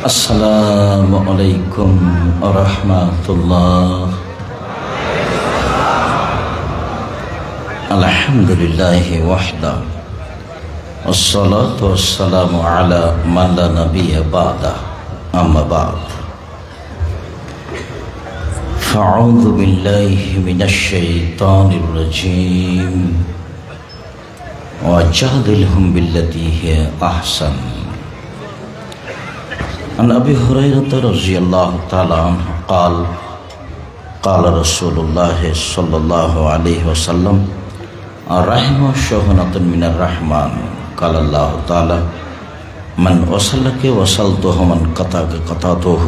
আসসালামু আলাইকুম ওয়া রাহমাতুল্লাহ। আলহামদুলিল্লাহি ওয়াহদা ওয়াসসালাতু ওয়াসসালামু আলা মান লা নাবিয়্যা বা'দা আম্মা বা'দ। ফাআউযু বিল্লাহি মিনাশ শাইতানির রাজীম ওয়া জাদিলহুম বিল্লাতী হিয়া আহসান। عن أبي هريرة رضي الله تعالى عنه قال قال رسول الله صلى الله عليه وسلم الرحمة شحنة من الرحمن قال الله تعالى من وصلك وصلته من قطعك قطعته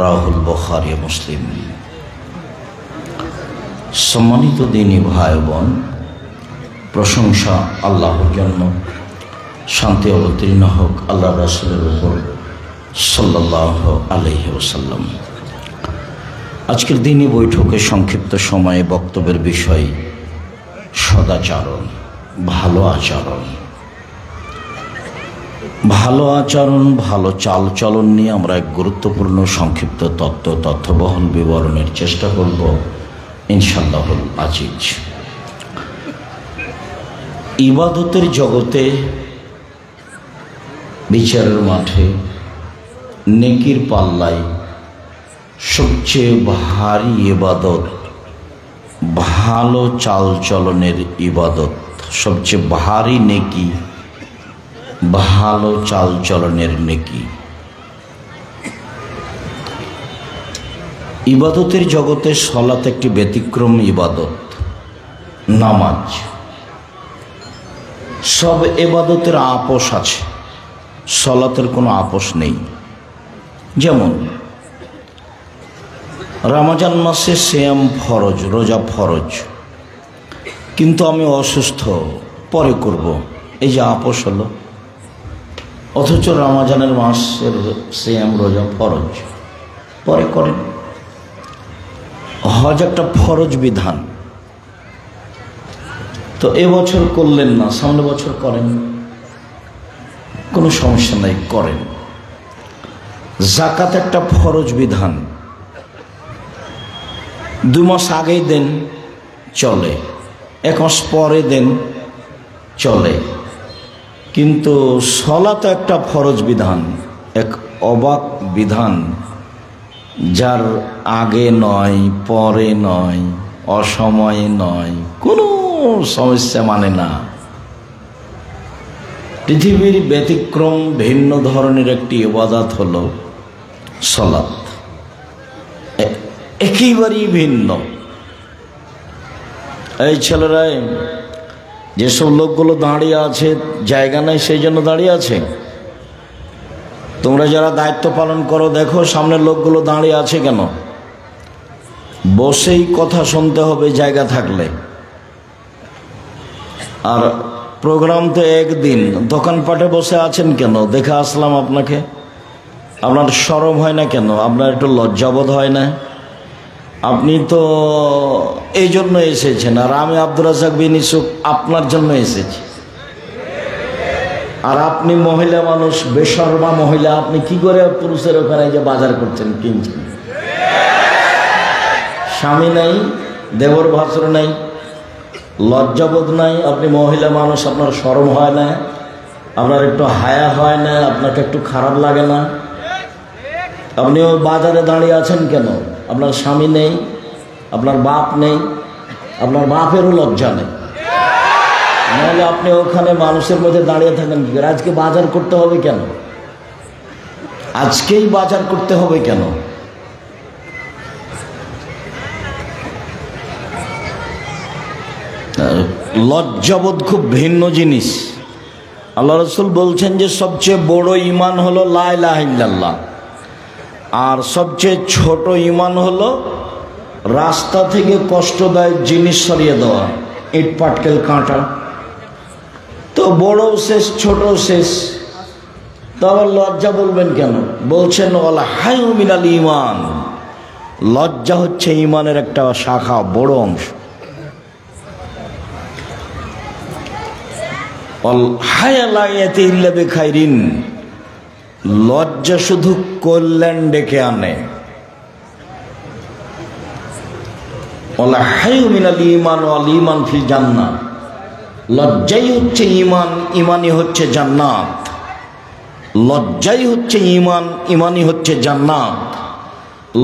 রাহুল বুখারী মুসলিম। সম্মানিত দিনী ভাই বোন, প্রশংসা আল্লাহর জন্য, শান্তি অবতীর্ণ হোক আল্লাহ রাসূলের উপর সাল্লাল্লাহু আলাইহি ওয়াসাল্লাম। আজকের দিনী বৈঠকে সংক্ষিপ্ত সময়ে বক্তব্যের বিষয় সদাচরণ, ভালো আচরণ। ভালো আচরণ, ভালো চালচলন নিয়ে আমরা এক গুরুত্বপূর্ণ সংক্ষিপ্ত তথ্যবহল বিবরণের চেষ্টা করব ইনশাআল্লাহুল আজিজ। ইবাদতের জগতে, বিচারের মাঠে, নেকির পাল্লায় সবচেয়ে ভারী ইবাদত ভালো চালচলনের ইবাদত। সবচেয়ে ভারী নেকি ভালো চালচলনের নেকি। ইবাদতের জগতে সালাত একটি ব্যতিক্রম ইবাদত, নামাজ। সব ইবাদতের আপোষ আছে, সালাতের কোনো আপোষ নেই। যেমন রমজান মাসে সিয়াম ফরজ, রোজা ফরজ, কিন্তু আমি অসুস্থ, পরে করব, এই যে আপোষ হলো। অথচ রমজানের মাসের সিয়াম রোজা ফরজ, পরে করেন। হজ একটা ফরজ বিধান, তো এবছর করলেন না, সামনে বছর করেন, কোনো সমস্যা নাই, করেন। যাকাত একটা ফরজ বিধান, 2 মাস আগেই দেন, চলে, 1 মাস পরে দেন, চলে। কিন্তু সালাত একটা ফরজ বিধান, এক অবাক বিধান, যার আগে নয়, পরে নয়, অসময়ে নয়, কোনো সমস্যা মানে না। পৃথিবীর ব্যতিক্রম ভিন্ন ধরনের একটি ইবাদত হলো সালাত, একেবারেই ভিন্ন। এই ছেলেরা, যেসব লোকগুলো দাঁড়িয়ে আছে, জায়গা নাই সেই জন্য দাঁড়িয়ে আছে। তোমরা যারা দায়িত্ব পালন করো, দেখো সামনের লোকগুলো দাঁড়িয়ে আছে কেন? বসেই কথা শুনতে হবে জায়গা থাকলে। আর প্রোগ্রাম তো একদিন, দোকানপাটে বসে আছেন কেন? দেখে আসলাম আপনাকে, আপনার শরম হয় না কেন? আপনার একটু লজ্জাবোধ হয় না? আপনি তো এই জন্য এসেছেন, আর আমি আব্দুর রাজ্জাক বিন ইউসুফ আপনার জন্য এসেছি। আর আপনি মহিলা মানুষ, বেশরমা মহিলা, আপনি কি করে পুরুষের ওখানে যে বাজার করছেন, কিনছেন? স্বামী নাই, দেবর ভাসুর নাই, লজ্জাবোধ নাই, আপনি মহিলা মানুষ, আপনার শরম হয় না? আপনার একটু হায়া হয় না? আপনাকে একটু খারাপ লাগে না? আপনি ওই বাজারে দাঁড়িয়ে আছেন কেন? আপনার স্বামী নেই, আপনার বাপ নেই, আপনার বাপেরও লজ্জা নেই, নাহলে আপনি ওখানে মানুষের মধ্যে দাঁড়িয়ে থাকেন কি করে? আজকে বাজার করতে হবে কেন? আজকেই বাজার করতে হবে কেন? লজ্জাবোধ খুব ভিন্ন জিনিস। আল্লাহ রাসূল বলছেন যে সবচেয়ে বড় ঈমান হলো লা ইলাহা ইল্লাল্লাহ, আর সবচেয়ে ছোট ঈমান হলো রাস্তা থেকে কষ্টদায়ক জিনিস সরিয়ে দেওয়া, ইট পাটকেল কাঁটা। তো বড়ও শেষ, ছোটও শেষ, তো আবার লজ্জা বলবেন কেন? বলছেন ওয়াল হায়ু মিনাল ঈমান, লজ্জা হচ্ছে ঈমানের একটা শাখা, বড় অংশ। লজ্জা শুধু কল্যাণ ডেকে আনে। ওয়ালা হায়ু মিনাল ঈমান ওয়াল ঈমান ফিল জান্নাহ, লজ্জাই হচ্ছে ঈমান, ঈমানই হচ্ছে জান্নাত। লজ্জাই হচ্ছে ঈমান, ঈমানই হচ্ছে জান্নাত।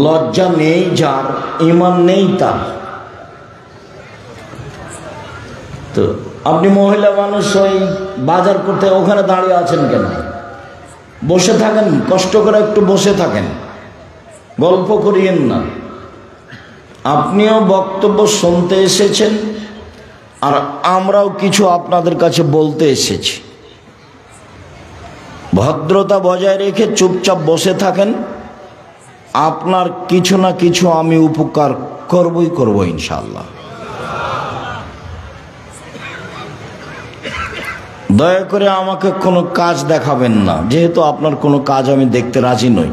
লজ্জা নেই যার, ঈমান নেই তার। তো আপনি মহিলা মানুষ ওই বাজার করতে ওখানে দাঁড়িয়ে আছেন কেন? বসে থাকেন, কষ্ট করে একটু বসে থাকেন, গল্প করিয়েন না। আপনিও বক্তব্য শুনতে এসেছেন, আর আমরাও কিছু আপনাদের কাছে বলতে এসেছি। ভদ্রতা বজায় রেখে চুপচাপ বসে থাকেন, আপনার কিছু না কিছু আমি উপকার করবই করব ইনশাআল্লাহ। দয়া করে আমাকে কোনো কাজ দেখাবেন না, যেহেতু আপনার কোনো কাজ আমি দেখতে রাজি নই।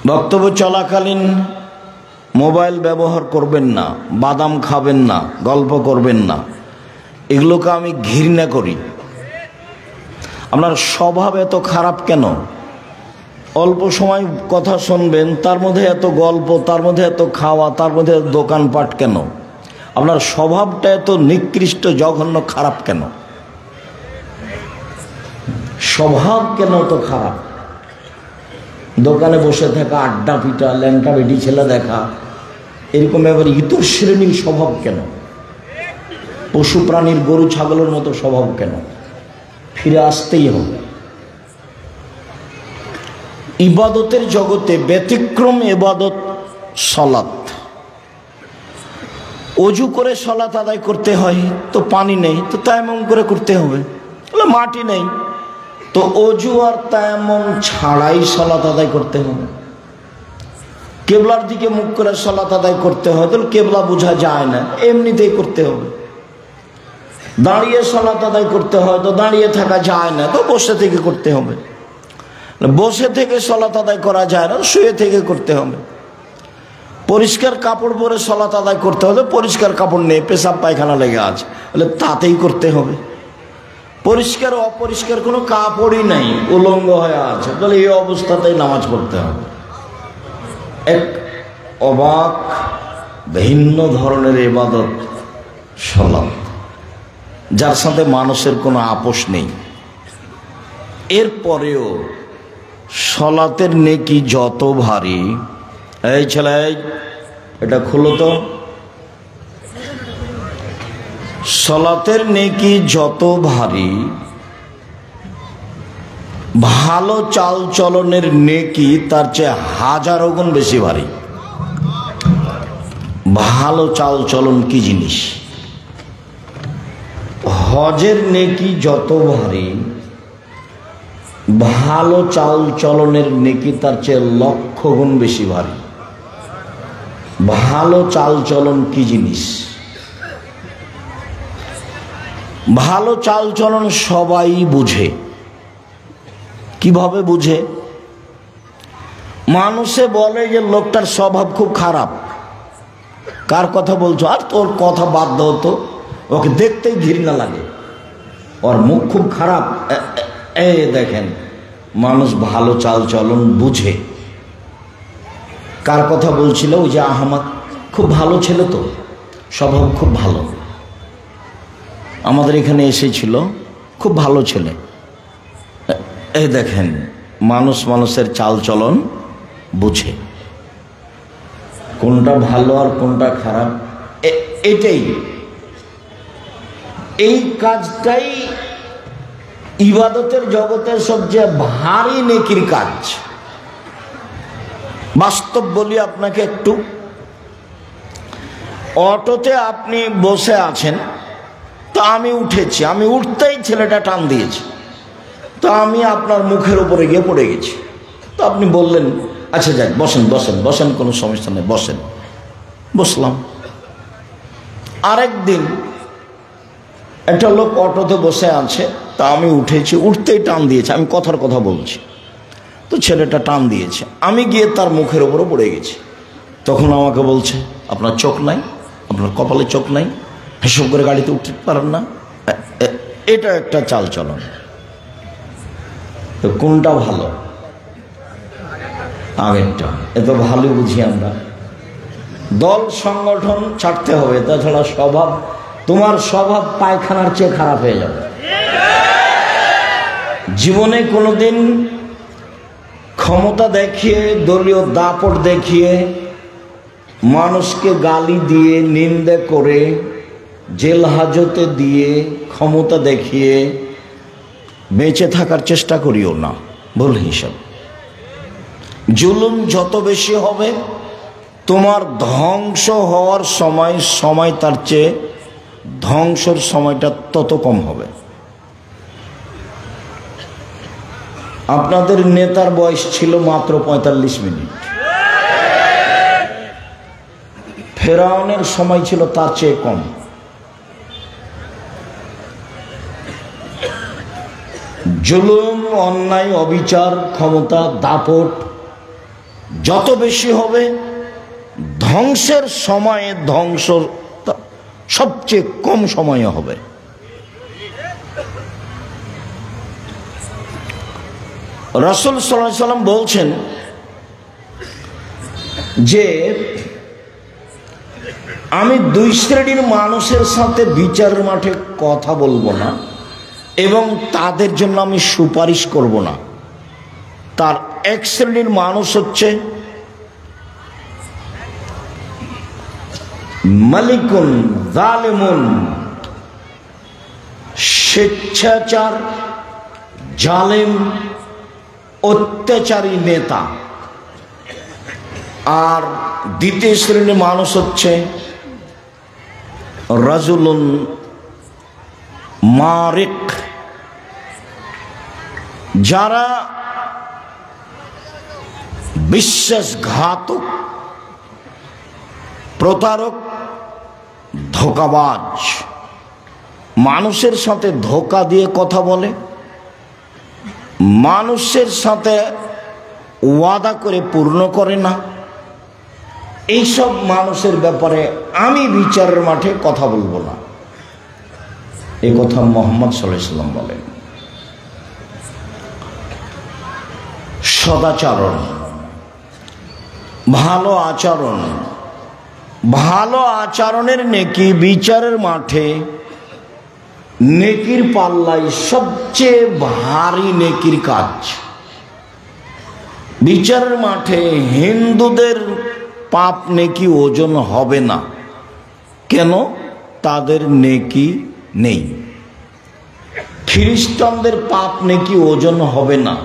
বক্তব্য চলাকালীন মোবাইল ব্যবহার করবেন না, বাদাম খাবেন না, গল্প করবেন না, এগুলোকে আমি ঘৃণা করি। আপনার স্বভাব এত খারাপ কেন? অল্প সময় কথা শুনবেন, তার মধ্যে এত গল্প, তার মধ্যে এত খাওয়া, তার মধ্যে দোকানপাট কেন? আপনার স্বভাবটা এত নিকৃষ্ট, জঘন্য, খারাপ কেন? স্বভাব কেন তো খারাপ? দোকানে বসে থাকা, আড্ডা পিটা, ল্যাংটা বেটি ছেলে দেখা, এরকম এবার ইতর শ্রেণীর স্বভাব কেন? পশু প্রাণীর গরু ছাগলের মতো স্বভাব কেন? ফিরে আসতেই হবে। ইবাদতের জগতে ব্যতিক্রম ইবাদত সালাত। অজু করে সালাত আদায় করতে হয়, তো পানি নেই, তো তায়াম্মুম করে করতে হবে। মাটি নেই, তো অজু আর তায়াম্মুম ছাড়াই সালাত আদায় করতে হবে। কেবলার দিকে মুখ করে সালাত আদায় করতে হয়, তাহলে কেবলা বোঝা যায় না, এমনিতেই করতে হবে। দাঁড়িয়ে সালাত আদায় করতে হয়, তো দাঁড়িয়ে থাকা যায় না, তো বসে থেকে করতে হবে। বসে থেকে সালাত আদায় করা যায় না, শুয়ে থেকে করতে হবে। পরিষ্কার কাপড় পরে সালাত আদায় করতে হবে, পরিষ্কার কাপড় নেই, পেশাব পায়খানা লেগে আছে, বলে তাতেই করতে হবে। পরিষ্কার অপরিষ্কার কোনো কাপড়ই নাই, উলঙ্গ হয়ে আছে, তাহলে এই অবস্থাতেই নামাজ পড়তে হবে। এক অবাক ভিন্ন ধরনের ইবাদত সালাত, যার সাথে মানুষের কোনো আপোষ নেই। এরপরেও সালাতের নেকি যত ভারী, এই ছেলে এটা খুলো তো, সালাতের নেকি যত ভারী, ভালো চাল চলনের নেকি তার চেয়ে হাজারো গুণ বেশি ভারী। ভালো চাল চলন কি জিনিস? হজের নেকি যত ভারী, ভালো চাল চলনের নেকি তার চেয়ে লক্ষ গুণ বেশি ভারী। ভালো চাল চলন কি জিনিস? ভালো চাল চলন সবাই বুঝে। কিভাবে বুঝে? মানুষে বলে যে লোকটার স্বভাব খুব খারাপ। কার কথা বলছো? আর তোর কথা বাদ দাও তো, ওকে দেখতেই ঘৃণা লাগে, ওর মুখ খুব খারাপ। এই দেখেন, মানুষ ভালো চাল চলন বুঝে। কার কথা বলছিল? ওই যে আহমদ, খুব ভালো ছেলে তো, স্বভাব খুব ভালো, আমাদের এখানে এসেছিল, খুব ভালো ছেলে। এই দেখেন, মানুষ মানুষের চাল চলন বুঝে, কোনটা ভালো আর কোনটা খারাপ। এটাই, এই কাজটাই ইবাদতের জগতের সবচেয়ে ভারী নেকির কাজ। বাস্তব বলি আপনাকে একটু, অটোতে আপনি বসে আছেন, তো আমি উঠেছি, আমি উঠতেই ছেলেটা টান দিয়েছি, তো আমি আপনার মুখের উপরে গিয়ে পড়ে গেছি। তো আপনি বললেন, আচ্ছা যাক, বসেন বসেন বসেন, কোনো সমস্যা নেই, বসেন। বসলাম। আরেকদিন একটা লোক অটোতে বসে আছে, তা আমি উঠেছি, উঠতেই টান দিয়েছে, আমি কথার কথা বলছি, তো ছেলেটা টান দিয়েছে, আমি গিয়ে তার মুখের উপরে পড়ে গেছি। তখন আমাকে বলছে, আপনার চোখ নাই, আপনার কপালে চোখ নাই, হিসেব করে গাড়িতে উঠতে পারেন না। এটা একটা চাল চলন। তো কোনটা ভালো? আগেরটা। এত ভালো বুঝি আমরা। দল সংগঠন ছাড়তে হবে, তাছাড়া স্বভাব, তোমার স্বভাব পায়খানার চেয়ে খারাপ হয়ে যাবে। জীবনে কোনোদিন ক্ষমতা দেখিয়ে, দলীয় দাপট দেখিয়ে, মানুষকে গালি দিয়ে, নিন্দে করে, জেল হাজতে দিয়ে, ক্ষমতা দেখিয়ে বেঁচে থাকার চেষ্টা করিও না, ভুল হিসাব। জুলুম যত বেশি হবে, তোমার ধ্বংস হওয়ার সময় তার চেয়ে ধ্বংসের সময়টা তত কম হবে। আপনাদের নেতার বয়স ছিল মাত্র 45 মিনিট, ফেরাউনের সময় ছিল তার চেয়ে কম। জুলুম, অন্যায়, অবিচার, ক্ষমতা, দাপট যত বেশি হবে, ধ্বংসের সময়ে ধ্বংস সবচেয়ে কম সময়ে হবে। রাসূল সাল্লাল্লাহু আলাইহি ওয়াসাল্লাম বলছেন যে আমি দুই শ্রেণীর মানুষের সাথে বিচারের মাঠে কথা বলবো না এবং তাদের জন্য আমি সুপারিশ করব না। তার এক শ্রেণীর মানুষ হচ্ছে মালিকুন জালেমুন, স্বেচ্ছাচার, জালেম, অত্যাচারী নেতা। আর দ্বিতীয় শ্রেণীর মানুষ হচ্ছে রাজুলুন মারিক, যারা বিশ্বাসঘাতক, প্রতারক, ধোঁকাবাজ, মানুষের সাথে ধোঁকা দিয়ে কথা বলে, মানুষের সাথে ওয়াদা করে পূর্ণ করে না। এইসব মানুষের ব্যাপারে আমি বিচারের মাঠে কথা বলবো না, এই কথা মুহাম্মদ সাল্লাল্লাহু আলাইহি ওয়াসাল্লাম বলেন। সদাচরণ, ভালো আচরণ, ভালো আচরণের নেকি বিচারের মাঠে নেকির পাল্লায় সবচেয়ে ভারী নেকির কাজ। বিচারের মাঠে হিন্দুদের পাপ নেকি ওজন হবে না। কেন? তাদের নেকি নেই। খ্রিস্টানদের পাপ নেকি ওজন হবে না।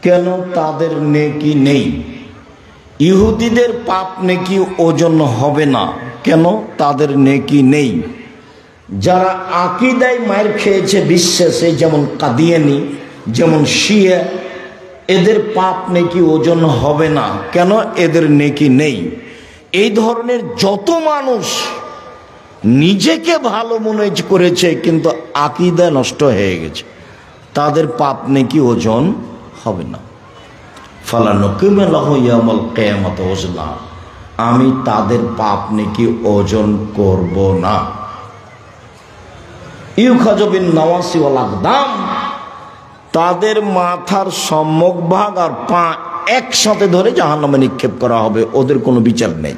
কেন? তাদের নেকি নেই। ইহুদিদের পাপ নেকি ওজন হবে না। কেন? তাদের নেকি নেই। যারা আকীদায় মার খেয়েছে বিশ্বাসে, যেমন কাদিয়ানি, যেমন শিয়া, এদের পাপ নেকি ওজন হবে না। কেন? এদের নেকি নেই। এই ধরনের যত মানুষ নিজেকে ভালো মনে করেছে কিন্তু আকীদা নষ্ট হয়ে গেছে, তাদের পাপ নেকি ওজন হবে না। ফালানুকিমু লাহু ইয়াউমাল কিয়ামাতি ওজনা, আমি তাদের পাপ নেকি ওজন করব না। ইউখাযু বিন নাওয়াসি ওয়াল আকদাম, তাদের মাথার সম্মুখ ভাগ আর পা একসাথে ধরে জাহান্নামে নিক্ষেপ করা হবে। ওদের কোনো বিচার নেই,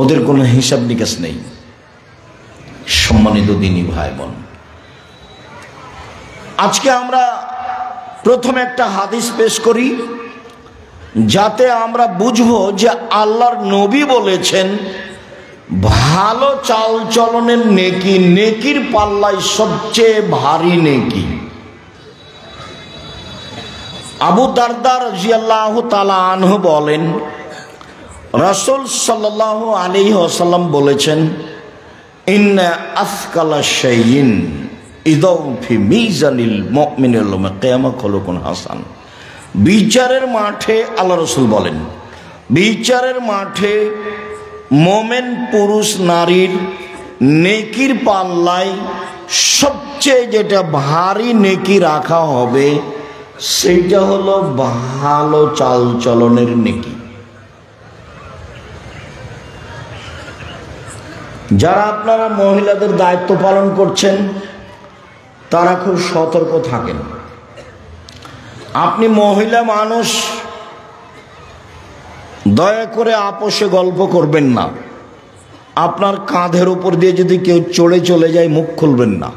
ওদের কোনো হিসাব নিকাশ নেই। সম্মানিত দিনী ভাই বোন, আজকে আমরা প্রথমে একটা হাদিস পেশ করি যাতে আমরা বুঝবো যে আল্লাহর নবী বলেছেন ভালো চাল চলনের নেকি নেকির পাল্লায় সবচেয়ে ভারী নেকি। আবু দারদা রাদিয়াল্লাহু তাআলা আনহু বলেন, রাসূল সাল্লাল্লাহু আলাইহি ওয়াসাল্লাম বলেছেন, ইন্না আসকালা শাইইন ইদাউ ফি মিজানিল মুমিনিল ইয়াউমাল কিয়ামা খুলুকুন হাসান। বিচারের মাঠে আল্লাহ রাসূল বলেন, বিচারের মাঠে মোমেন পুরুষ নারীর নেকির পাল্লায় সবচেয়ে যেটা ভারী নেকি রাখা হবে সেইটা হলো ভালো চাল চলনের নেকি। যারা আপনারা মহিলাদের দায়িত্ব পালন করছেন, তারা খুব সতর্ক থাকেন। আপনি মহিলা মানুষ, দয়া করে আপোষে গল্প করবেন না। আপনার কাঁধের উপর দিয়ে যদি কেউ চড়ে চলে যায়, মুখ খুলবেন না।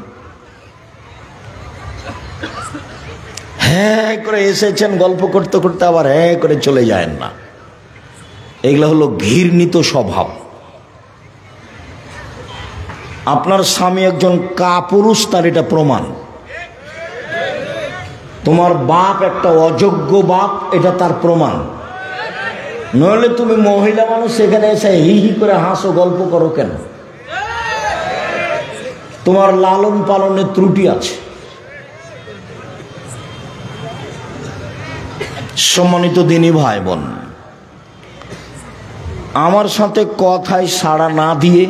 হ্যাঁ করে এসেছেন গল্প করতে করতে, আবার হ্যাঁ করে চলে যায়েন না। এগুলো হলো ঘৃণিত স্বভাব। আপনার স্বামী একজন কাপুরুষ, তার এটা প্রমাণ। তোমার বাপ একটা অযোগ্য বাপ, এটা তার প্রমাণ। নইলে তুমি মহিলা মানুষ সেখানে এসে হি হি করে হাসো, গল্প করো কেন? তোমার লালন পালনের ত্রুটি আছে। সম্মানিত দিনী ভাই বোন, আমার সাথে কথায় সাড়া না দিয়ে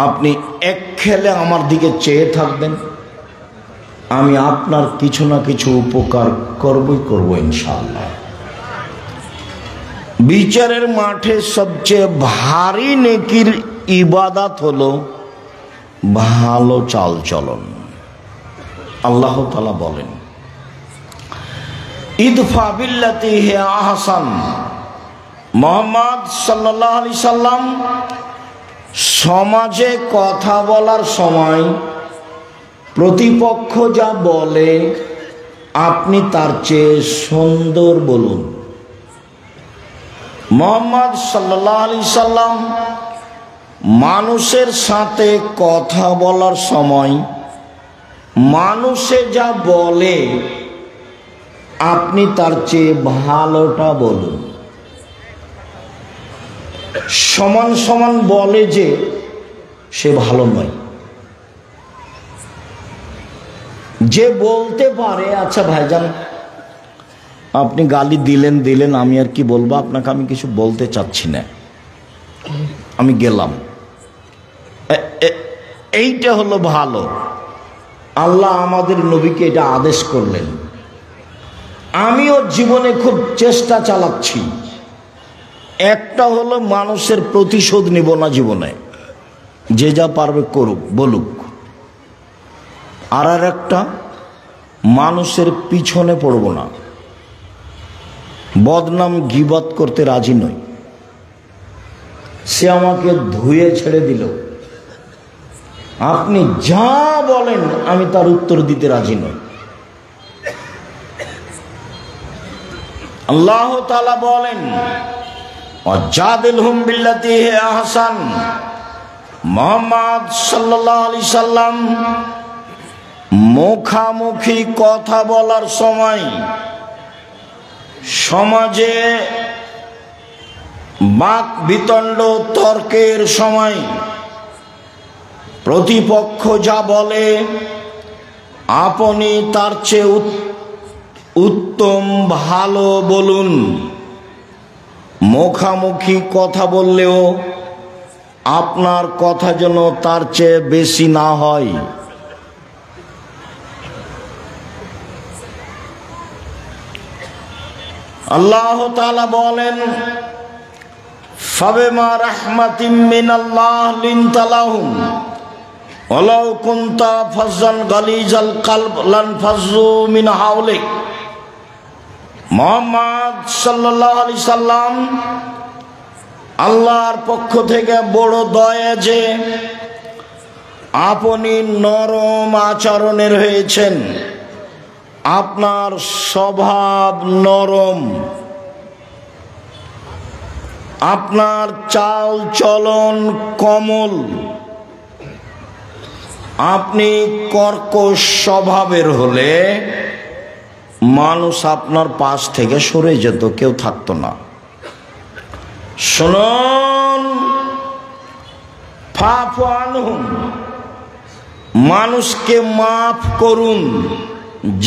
আপনি এক খেলে আমার দিকে চেয়ে থাকবেন, আমি আপনার কিছু না কিছু উপকার করব ইনশাআল্লাহ। বিচারের মাঠে সবচেয়ে ভারী নেকির ইবাদত হলো ভালো চালচলন। আল্লাহ তাআলা বলেন, ইদফা বিল্লাতি হিয়া আহসান। মুহাম্মদ সাল্লাল্লাহু আলাইহি সাল্লাম সমাজে কথা বলার সময় প্রতিপক্ষ যা বলে আপনি তার চেয়ে সুন্দর বলুন। মুহাম্মদ সাল্লাল্লাহু আলাইহি সাল্লাম মানুষের সাথে কথা বলার সময় মানুষে যা বলে আপনি তার চেয়ে ভালোটা বলুন। সমান সমান বলে যে সে ভালো নয়। যে বলতে পারে, আচ্ছা ভাইজান আপনি গালি দিলেন, আমি আর কি বলবো, আপনাকে আমি কিছু বলতে চাচ্ছি না, আমি গেলাম, এইটা হলো ভালো। আল্লাহ আমাদের নবীকে এটা আদেশ করলেন। আমিও জীবনে খুব চেষ্টা চালাচ্ছি। একটা হলো মানুষের প্রতিশোধ নিব না জীবনে, যে যা পারবে করুক বলুক। আর একটা মানুষের পিছনে পড়ব না, বদনাম গীবত করতে রাজি নই। সে আমাকে ধুয়ে ছেড়ে দিল, আপনি যা বলেন আমি তার উত্তর দিতে রাজি নই। আল্লাহ তাআলা বলেন, ওয়াজাদিলহুম বিল্লাতি হিয়া আহসান। মুহাম্মদ সাল্লাল্লাহু আলাইহি সাল্লাম মুখামুখি কথা বলার সময়, সমাজে বাক বিতণ্ড তর্কের সময় প্রতিপক্ষ যা বলে আপনি তার চেয়ে উত্তম ভালো বলুন। মুখামুখি কথা বললেও আপনার কথা যেন তার চেয়ে বেশি না হয়। আল্লাহ তাআলা বলেন, ফাবিমা রাহমাতিম মিনাল্লাহ লিনতা লাহুম ওয়ালাউ কুনতা ফাজ্জান গালিজাল কলব লানফাজ্জু মিন হাওলিক। মুহাম্মদ সাল্লাল্লাহু আলাইহি সাল্লাম আল্লাহর পক্ষ থেকে বড় দয়া যে আপনি নরম আচরণের হয়েছেন, আপনার স্বভাব নরম, আপনার চাল চলন কোমল, আপনি কর্কশ স্বভাবের হলে মানুষ আপনার পাশ থেকে সরে যেত, কেউ থাকতো না। শুনুন, ফাফু আনহুম, মানুষকে মাফ করুন।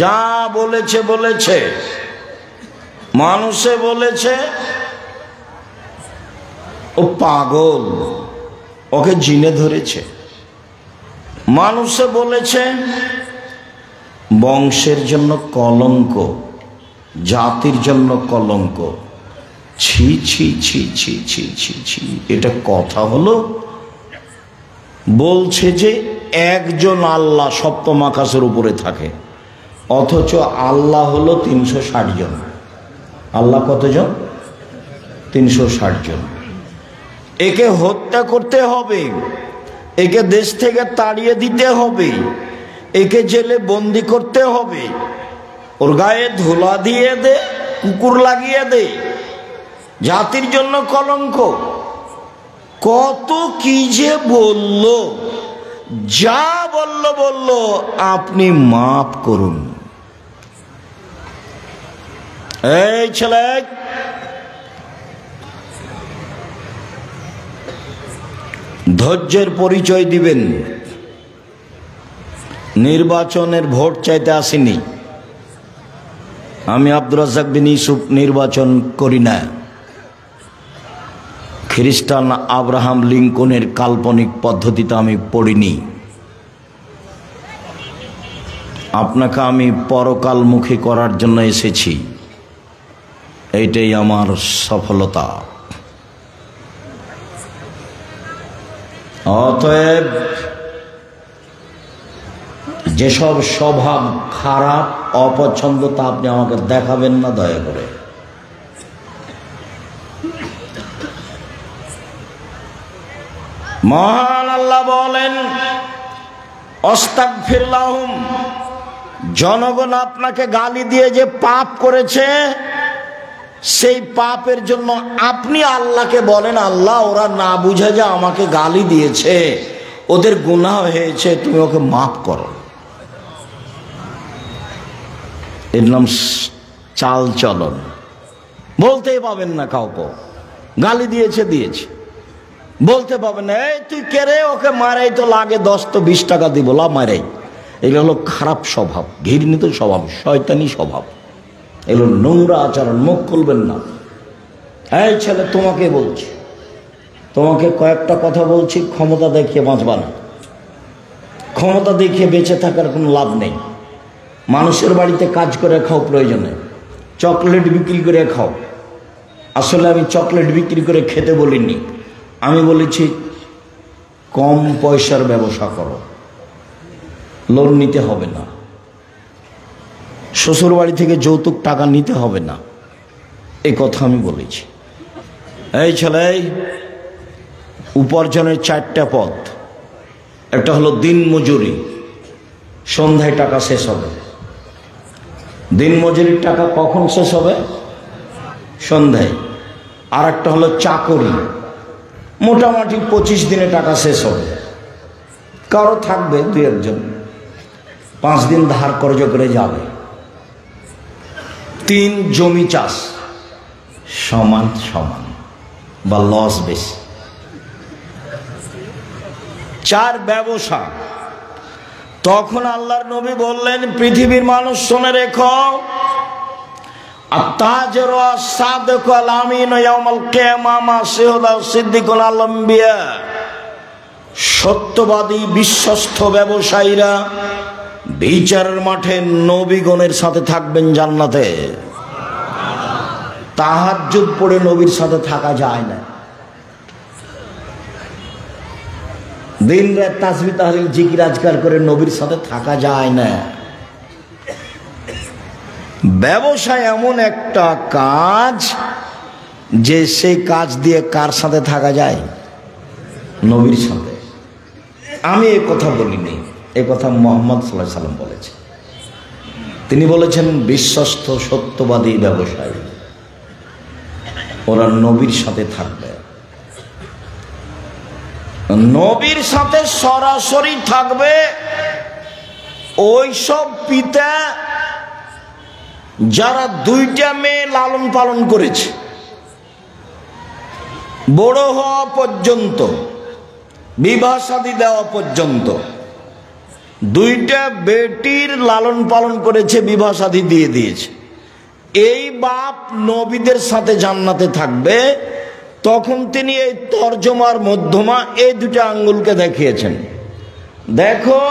যা বলেছে বলেছে, মানুষে বলেছে ও পাগল, ওকে জিনে ধরেছে। মানুষে বলেছে বংশের জন্য কলঙ্ক, জাতির জন্য কলঙ্ক। ছি ছি ছি ছি ছি ছি ছি, এটা কথা হলো? বলছে যে একজন আল্লাহ সপ্তম আকাশের উপরে থাকে, অথচ আল্লাহ হলো 360 জন। আল্লাহ কতজন? 360 জন। একে হত্যা করতে হবে, একে দেশ থেকে তাড়িয়ে দিতে হবে, একে জেলে বন্দি করতে হবে, ওর গায়ে ধুলা দিয়ে দে, কুকুর লাগিয়ে দে, জাতির জন্য কলঙ্ক। কত কি যে বলল, যা বলল আপনি মাফ করুন। এই ছেলে, ধৈর্যের পরিচয় দিবেন। নির্বাচনের ভোট চাইতে আসিনি আমি। আব্দুর রাজ্জাক বিন ইউসুফ নির্বাচন করি না। খ্রিস্টান আব্রাহাম লিঙ্কনের কাল্পনিক পদ্ধতিতে আমি পড়িনি। আপনাকে আমি পরকালমুখী করার জন্য এসেছি, এইটাই আমার সফলতা। অতএব যেসব স্বভাব খারাপ, অপছন্দ, তা আপনি আমাকে দেখাবেন না দয়া করে। মহান আল্লাহ বলেন, আস্তাগফির লাহুম, জনগণ আপনাকে গালি দিয়ে যে পাপ করেছে, সেই পাপের জন্য আপনি আল্লাহকে বলেন, আল্লাহ ওরা না বুঝে যে আমাকে গালি দিয়েছে, ওদের গুনাহ হয়েছে, তুমি ওকে মাফ করো। এর নাম চাল চলন। বলতেই পাবেন না কাউকে গালি দিয়েছে, বলতে পাবেন না, এই তুই কে রে, ওকে মারাই তো লাগে 10 তো 20 টাকা দিব, লা মারাই। এগুলো হলো খারাপ স্বভাব, ঘৃণিত স্বভাব, শয়তানি স্বভাব, এগুলো নোংরা আচরণ। মুখ খুলবেন না। এই ছেলে, তোমাকে বলছি, তোমাকে কয়েকটা কথা বলছি, ক্ষমতা দেখিয়ে বাঁচবা না। ক্ষমতা দেখিয়ে বেঁচে থাকার কোনো লাভ নেই। মানুষের বাড়িতে কাজ করে খাও, প্রয়োজনে চকলেট বিক্রি করে খাও। আসলে আমি চকলেট বিক্রি করে খেতে বলিনি, আমি বলেছি কম পয়সার ব্যবসা করো, লোন নিতে হবে না, শ্বশুর বাড়ি থেকে যৌতুক টাকা নিতে হবে না, এই কথা আমি বলেছি। এই ছেলে, উপার্জনের 4টা পথ। একটা হলো দিন মজুরি, সন্ধ্যায় টাকা শেষ হবে। দিন মজুরির টাকা কখন শেষ হবে? সন্ধ্যায়। আর একটা হলো চাকরি, মোটামুটি 25 দিনে টাকা শেষ হবে। কারো থাকবে 2-1 জন, 5 দিন ধার কর্জ করে যাবে। 3 জমি চাষ, সমান সমান বা লস বেশি। 4 ব্যবসা। তখন আল্লাহর নবী বললেন, পৃথিবীর মানুষ শুনে রেখো, আত-তাজিরু আস-সাদিকু আল-আমিন ইয়াউমাল কিয়ামাহ মা শুহাদা সিদ্দিকুল আল-আম্বিয়া। সত্যবাদী বিশ্বস্ত ব্যবসায়ীরা বিচারের মাঠে নবীগণের সাথে থাকবেন জান্নাতে। তাহাজ্জুদ পড়ে নবীর সাথে থাকা যায় না। দিন রাত তাসবিহ তাহলিল জিকির আজকার করে নবীর সাথে থাকা যায় না। ব্যবসা এমন একটা কাজ যে সেই কাজ দিয়ে কার সাথে থাকা যায়? নবীর সাথে। আমি এই কথা বলিনি, এই কথা মুহাম্মদ সাল্লাল্লাহু আলাইহি সাল্লাম বলেছেন। তিনি বলেছেন বিশ্বস্ত সত্যবাদী ব্যবসায়ী, ওরা নবীর সাথে থাকবে। নবীর সাথে সরাসরি থাকবে ওই সব পিতা যারা 2টা মেয়ে লালন পালন করেছে, বড় হওয়া পর্যন্ত, বিবাহ শাদী দেওয়া পর্যন্ত। 2টা বেটির লালন পালন করেছে, বিবাহ শাদী দিয়ে দিয়েছে। এই বাপ নবীদের সাথে জান্নাতে থাকবে। তখন তিনি এই তর্জমার মধ্যমা এই 2টা আঙ্গুলকে দেখিয়েছেন, দেখো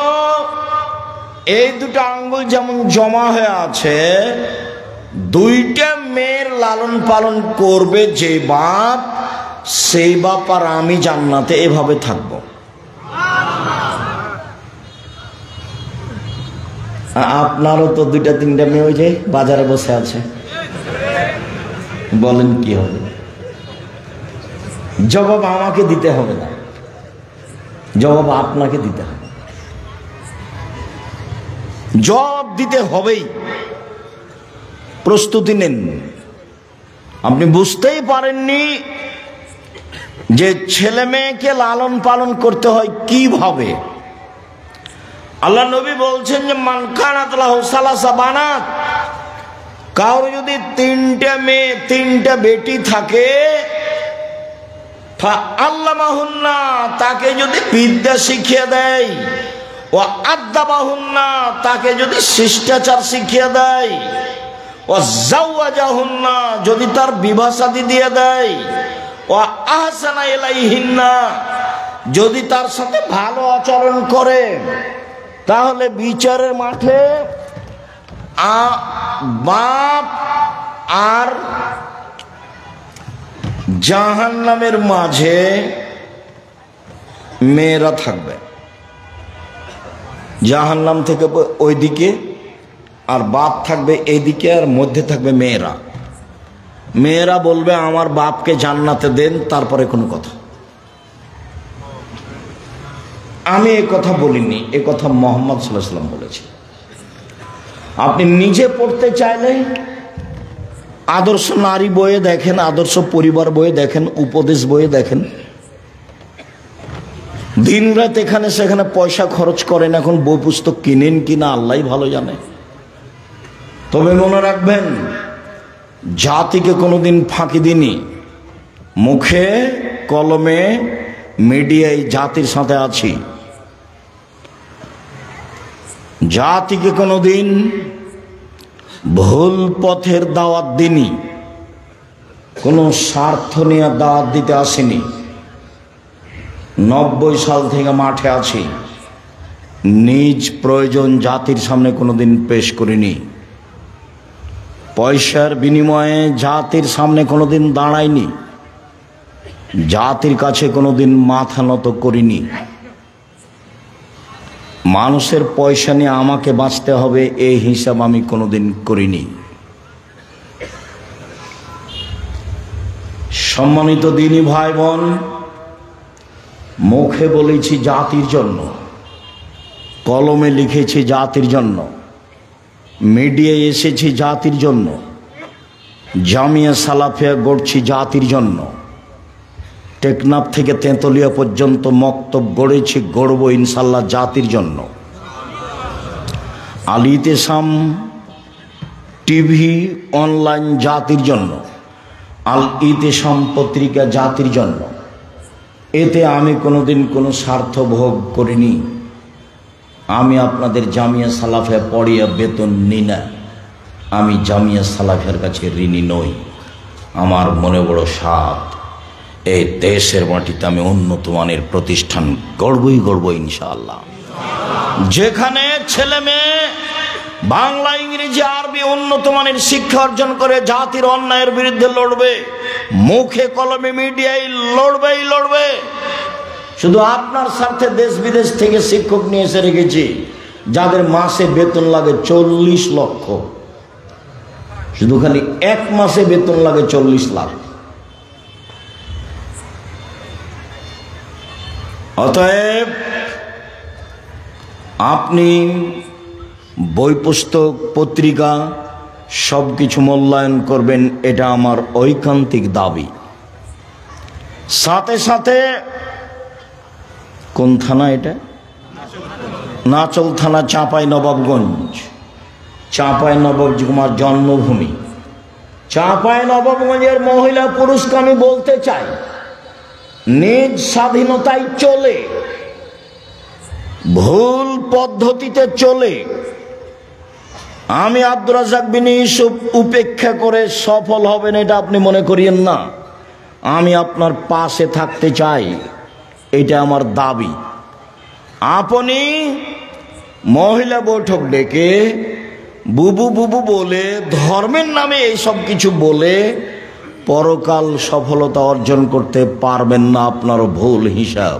এই 2টা আঙ্গুল যেমন জমা হয়ে আছে, 2টা মেয়ের লালন পালন করবে যে বাপ, সেই বাপ আর আমি জান্নাতে এভাবে থাকব। আপনারও তো 2-3টা মেয়ে ওই যে বাজারে বসে আছে, বলেন কি হবে? জবাব আমাকে দিতে হবে না, জবাব আপনাকে দিতে হবে, জবাব দিতে হবেই। প্রস্তুতি নেন। আপনি বুঝতেই পারেননি যে ছেলে মেয়েকে লালন পালন করতে হয় কিভাবে। আল্লাহ নবী বলছেন যে মান কানাত লাহু সালাসা বানাত, কারো যদি 3টে মেয়ে 3টে বেটি থাকে, আল্লামাহুন্না, তাকে যদি বিদ্যা শিখিয়ে দেয়, ও আদাবাহুন্না, তাকে যদি শিষ্টাচার শিখিয়ে দেয়, ও জাওয়াজাহুন্না, যদি তার বিবাহ শাদী দিয়ে দেয়, ও আহসানা ইলাইহিন্না, যদি তার সাথে ভালো আচরণ করে, তাহলে বিচারের মাঠে বাপ আর জাহান্নামের মাঝে মেয়েরা থাকবে। জাহান্নাম থেকে ওইদিকে, আর বাপ থাকবে এইদিকে, আর মধ্যে থাকবে মেয়েরা। মেয়েরা বলবে আমার বাপকে জান্নাতে দেন, তারপরে কোনো কথা। আমি এ কথা বলিনি, এ কথা মুহাম্মদ সাল্লাল্লাহু আলাইহি ওয়াসাল্লাম বলেছে। আপনি নিজে পড়তে চাইলে আদর্শ নারী বইয়ে দেখেন, আদর্শ পরিবার বইয়ে দেখেন, উপদেশ বইয়ে দেখেন। দিন রাত এখানে সেখানে পয়সা খরচ করেন, এখন বই পুস্তক কিনেন কিনা আল্লাহই ভালো জানে। তবে মনে রাখবেন, জাতিকে কোনোদিন ফাঁকি দিনি। মুখে কলমে মিডিয়ায় জাতির সাথে আছি। জাতিকে কোনোদিন ভুল পথের দাওয়াত দিনি, কোনো স্বার্থ নিয়ে দাওয়াত দিতে আসিনি। 90 সাল থেকে মাঠে আছি, নিজ প্রয়োজন জাতির সামনে কোনোদিন পেশ করিনি। পয়সার বিনিময়ে জাতির সামনে কোনোদিন দাঁড়াইনি, জাতির কাছে কোনোদিন মাথা নত করিনি। মানুষের পয়সা নিয়ে আমাকে বাঁচতে হবে এই হিসাব আমি কোনোদিন করিনি। সম্মানিত দিনী ভাই বোন, মুখে বলেছি জাতির জন্য, কলমে লিখেছি জাতির জন্য, মিডিয়ায় এসেছি জাতির জন্য, জামিয়া সালাফিয়া গড়ছি জাতির জন্য, টেকনাফ থেকে তেঁতুলিয়া পর্যন্ত মক্তব গড়েছি, গড়ব ইনশাল্লাহ জাতির জন্য। আল ইতিসাম টিভি অনলাইন জাতির জন্য, আল ইতিসাম পত্রিকা জাতির জন্য। এতে আমি কোনোদিন কোনো স্বার্থ ভোগ করিনি। আমি আপনাদের জামিয়া সালাফিয়া পড়িয়া বেতন নিই না, আমি জামিয়া সালাফিয়ার কাছে ঋণী নই। আমার মনে বড় সাধ, এই দেশের মাটিতে আমি উন্নত মানের প্রতিষ্ঠান গড়ব ইনশাআল্লাহ। যেখানে ছেলে মেয়ে বাংলা ইংরেজি আরবি উন্নত মানের শিক্ষা অর্জন করে জাতির অন্যায়ের বিরুদ্ধে লড়বে, মুখে কলমে মিডিয়ায় লড়বে। শুধু আপনার স্বার্থে দেশ বিদেশ থেকে শিক্ষক নিয়ে এসে রেখেছি, যাদের মাসে বেতন লাগে 40 লক্ষ। শুধু খালি এক মাসে বেতন লাগে 40 লাখ। অতএব আপনি বই পুস্তক পত্রিকা সব কিছু মূল্যায়ন করবেন, এটা আমার ঐকান্তিক দাবি। সাথে সাথে কোন থানা এটা? নাচল থানা, চাঁপাই নবাবগঞ্জ। চাঁপাই নবাবগঞ্জ আমার জন্মভূমি। চাঁপাই নবাবগঞ্জের মহিলা পুরুষকে আমি বলতে চাই, নিজ স্বাধীনতায় চলে, ভুল পদ্ধতিতে চলে আমি আব্দুর রাজ্জাক বিন ইউসুফ উপেক্ষা করে সফল হবেন এটা আপনি মনে করিয়েন না। আমি আপনার পাশে থাকতে চাই, এটা আমার দাবি। আপনি মহিলা বৈঠক ডেকে বুবু বুবু বলে, ধর্মের নামে এইসব কিছু বলে পরকাল সফলতা অর্জন করতে পারবেন না, আপনারও ভুল হিসাব।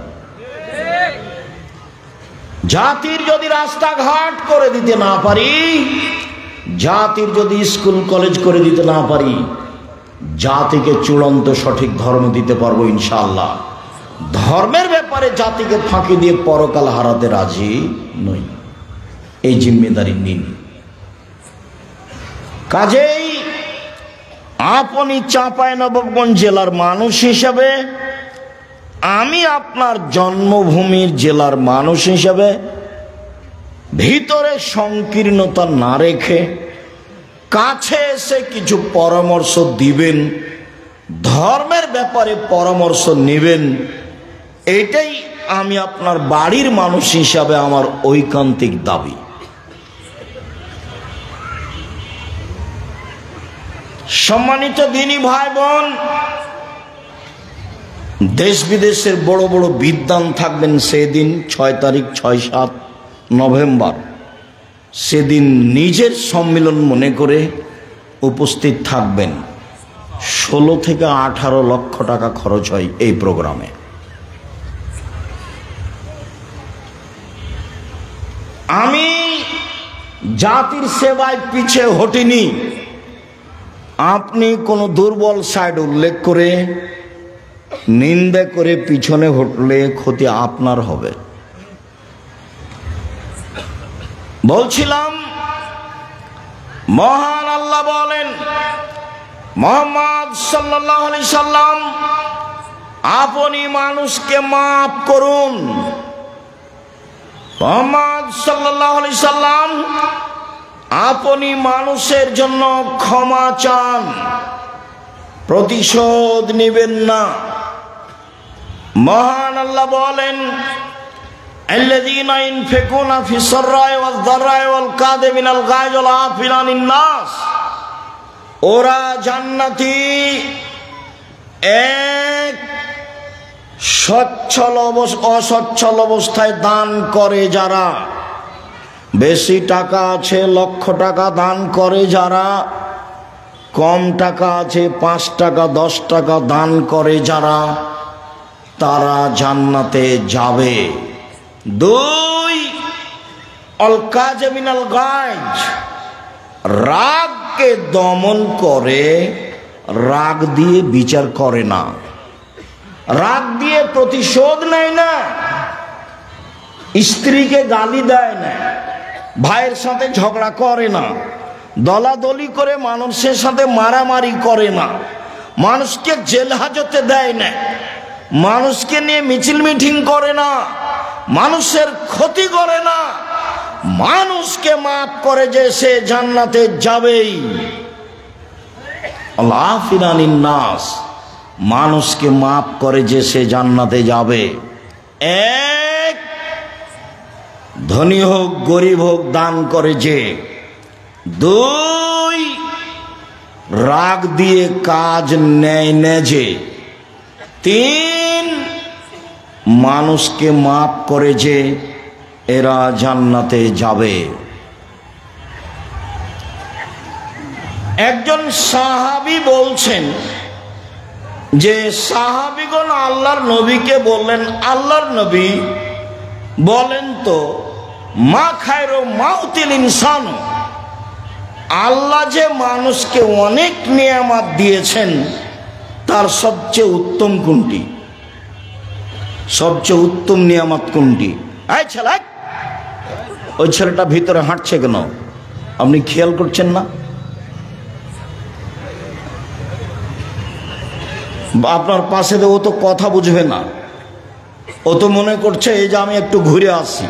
জাতির যদি রাস্তাঘাট করে দিতে না পারি, জাতির যদি স্কুল কলেজ করে দিতে না পারি, জাতিকে চূড়ান্ত সঠিক ধর্ম দিতে পারবো ইনশাআল্লাহ। ধর্মের ব্যাপারে জাতিকে ফাঁকি দিয়ে পরকাল হারাতে রাজি নই। এই জিম্মেদারি নিন। কাজেই আপনি চাঁপাইনবাবগঞ্জ জেলার মানুষ হিসেবে, আমি আপনার জন্মভূমির জেলার মানুষ হিসেবে ভিতরে সংকীর্ণতা না রেখে কাছে এসে কিছু পরামর্শ দিবেন, ধর্মের ব্যাপারে পরামর্শ নেবেন, এটাই আমি আপনার বাড়ির মানুষ হিসাবে আমার ঐকান্তিক দাবি। সম্মানিত দিনী ভাই বোন, দেশ বিদেশের বড় বড় বিদ্বান থাকবেন সেদিন 6 তারিখ 6-7 নভেম্বর। সেদিন নিজের সম্মেলন মনে করে উপস্থিত থাকবেন। 16 থেকে 18 লক্ষ টাকা খরচ হয় এই প্রোগ্রামে। আমি জাতির সেবায় পিছে হটিনি। আপনি কোনো দুর্বল সাইড উল্লেখ করে নিন্দা করে পিছনে হটলে ক্ষতি আপনার হবে। বলছিলাম, মহান আল্লাহ বলেন, মুহাম্মদ সাল্লাল্লাহু আলাইহি সাল্লাম, আপনি মানুষকে মাফ করুন। মুহাম্মদ সাল্লাল্লাহু আলাইহি সাল্লাম, আপনি মানুষের জন্য ক্ষমা চান, প্রতিশোধ নেবেন না। মহান আল্লাহ বলেন, আল্লাযীনা ইনফিকুনা ফিস সাররাই ওয়াজ দাররাই ওয়াল কাযিমিনাল গায়জ ওয়াল আফিনা আনিন নাস, ওরা জান্নাতি এক সচ্ছল অসচ্ছল অবস্থায় দান করে যারা, বেশি টাকা আছে লক্ষ টাকা দান করে যারা, কম টাকা আছে 5 টাকা 10 টাকা দান করে যারা, তারা জান্নাতে যাবে। 2, আল কাযিমিনাল গায়জ, রাগকে দমন করে, রাগ দিয়ে বিচার করে না, রাগ দিয়ে প্রতিশোধ নেয় না, স্ত্রীকে গালি দেয় না, ভাইয়ের সাথে ঝগড়া করে না, দলাদলি করে মানুষের সাথে মারামারি করে না, মানুষকে জেল হাজতে দেয় না, মানুষকে নিয়ে মিছিল মিটিং করে না, মানুষের ক্ষতি করে না, মানুষকে মাফ করে যে সে জান্নাতে যাবেই। আল্লাহ ফিরানিন নাস, মানুষকে মাফ করে যে সে জান্নাতে যাবে। 1, ধনী হোক গরিব হোক দান করে যে। 2, রাগ দিয়ে কাজ নেয় না যে। 3, মানুষকে মাফ করে যে, এরা জান্নাতে যাবে। একজন সাহাবী বলছেন যে সাহাবীগণ আল্লাহর নবীকে বললেন, আল্লাহর নবী বলেন তো, মা খায়রু মাউতিল ইনসান, আল্লাহ যে মানুষকে অনেক নিয়ামত দিয়েছেন তার সবচেয়ে উত্তম কোনটি? সবচেয়ে উত্তম নিয়ামত কোনটি? এই ছেলে, ওই ছেলেটা ভিতরে হাঁটছে কেন? আপনি খেয়াল করছেন না? আপনার পাশে ও তো কথা বুঝবে না, ও তো মনে করছে এই যে আমি একটু ঘুরে আসি।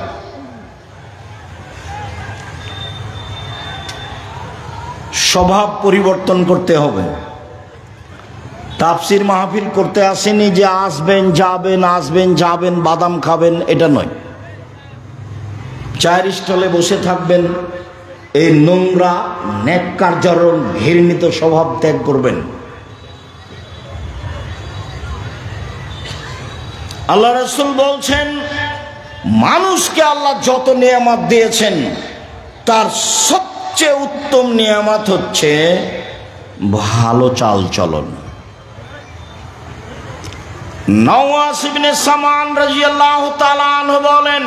স্বভাব পরিবর্তন করতে হবে। তাফসির মাহফিল করতে আসেনি যে আসবেন যাবেন আসবেন যাবেন বাদাম খাবেন, এটা নয়। চায়ের স্টলে বসে থাকবেন, এই নোংরা ন্যাক্কারজনক ঘৃণিত স্বভাব ত্যাগ করবেন। আল্লাহ রাসূল বলছেন, মানুষকে আল্লাহ যত নিয়ামত দিয়েছেন তার সবচেয়ে উত্তম নিয়ামত হচ্ছে ভালো চাল চলন। নওয়াস ইবনে সামান রাদিয়াল্লাহু তাআলা আনহু বলেন,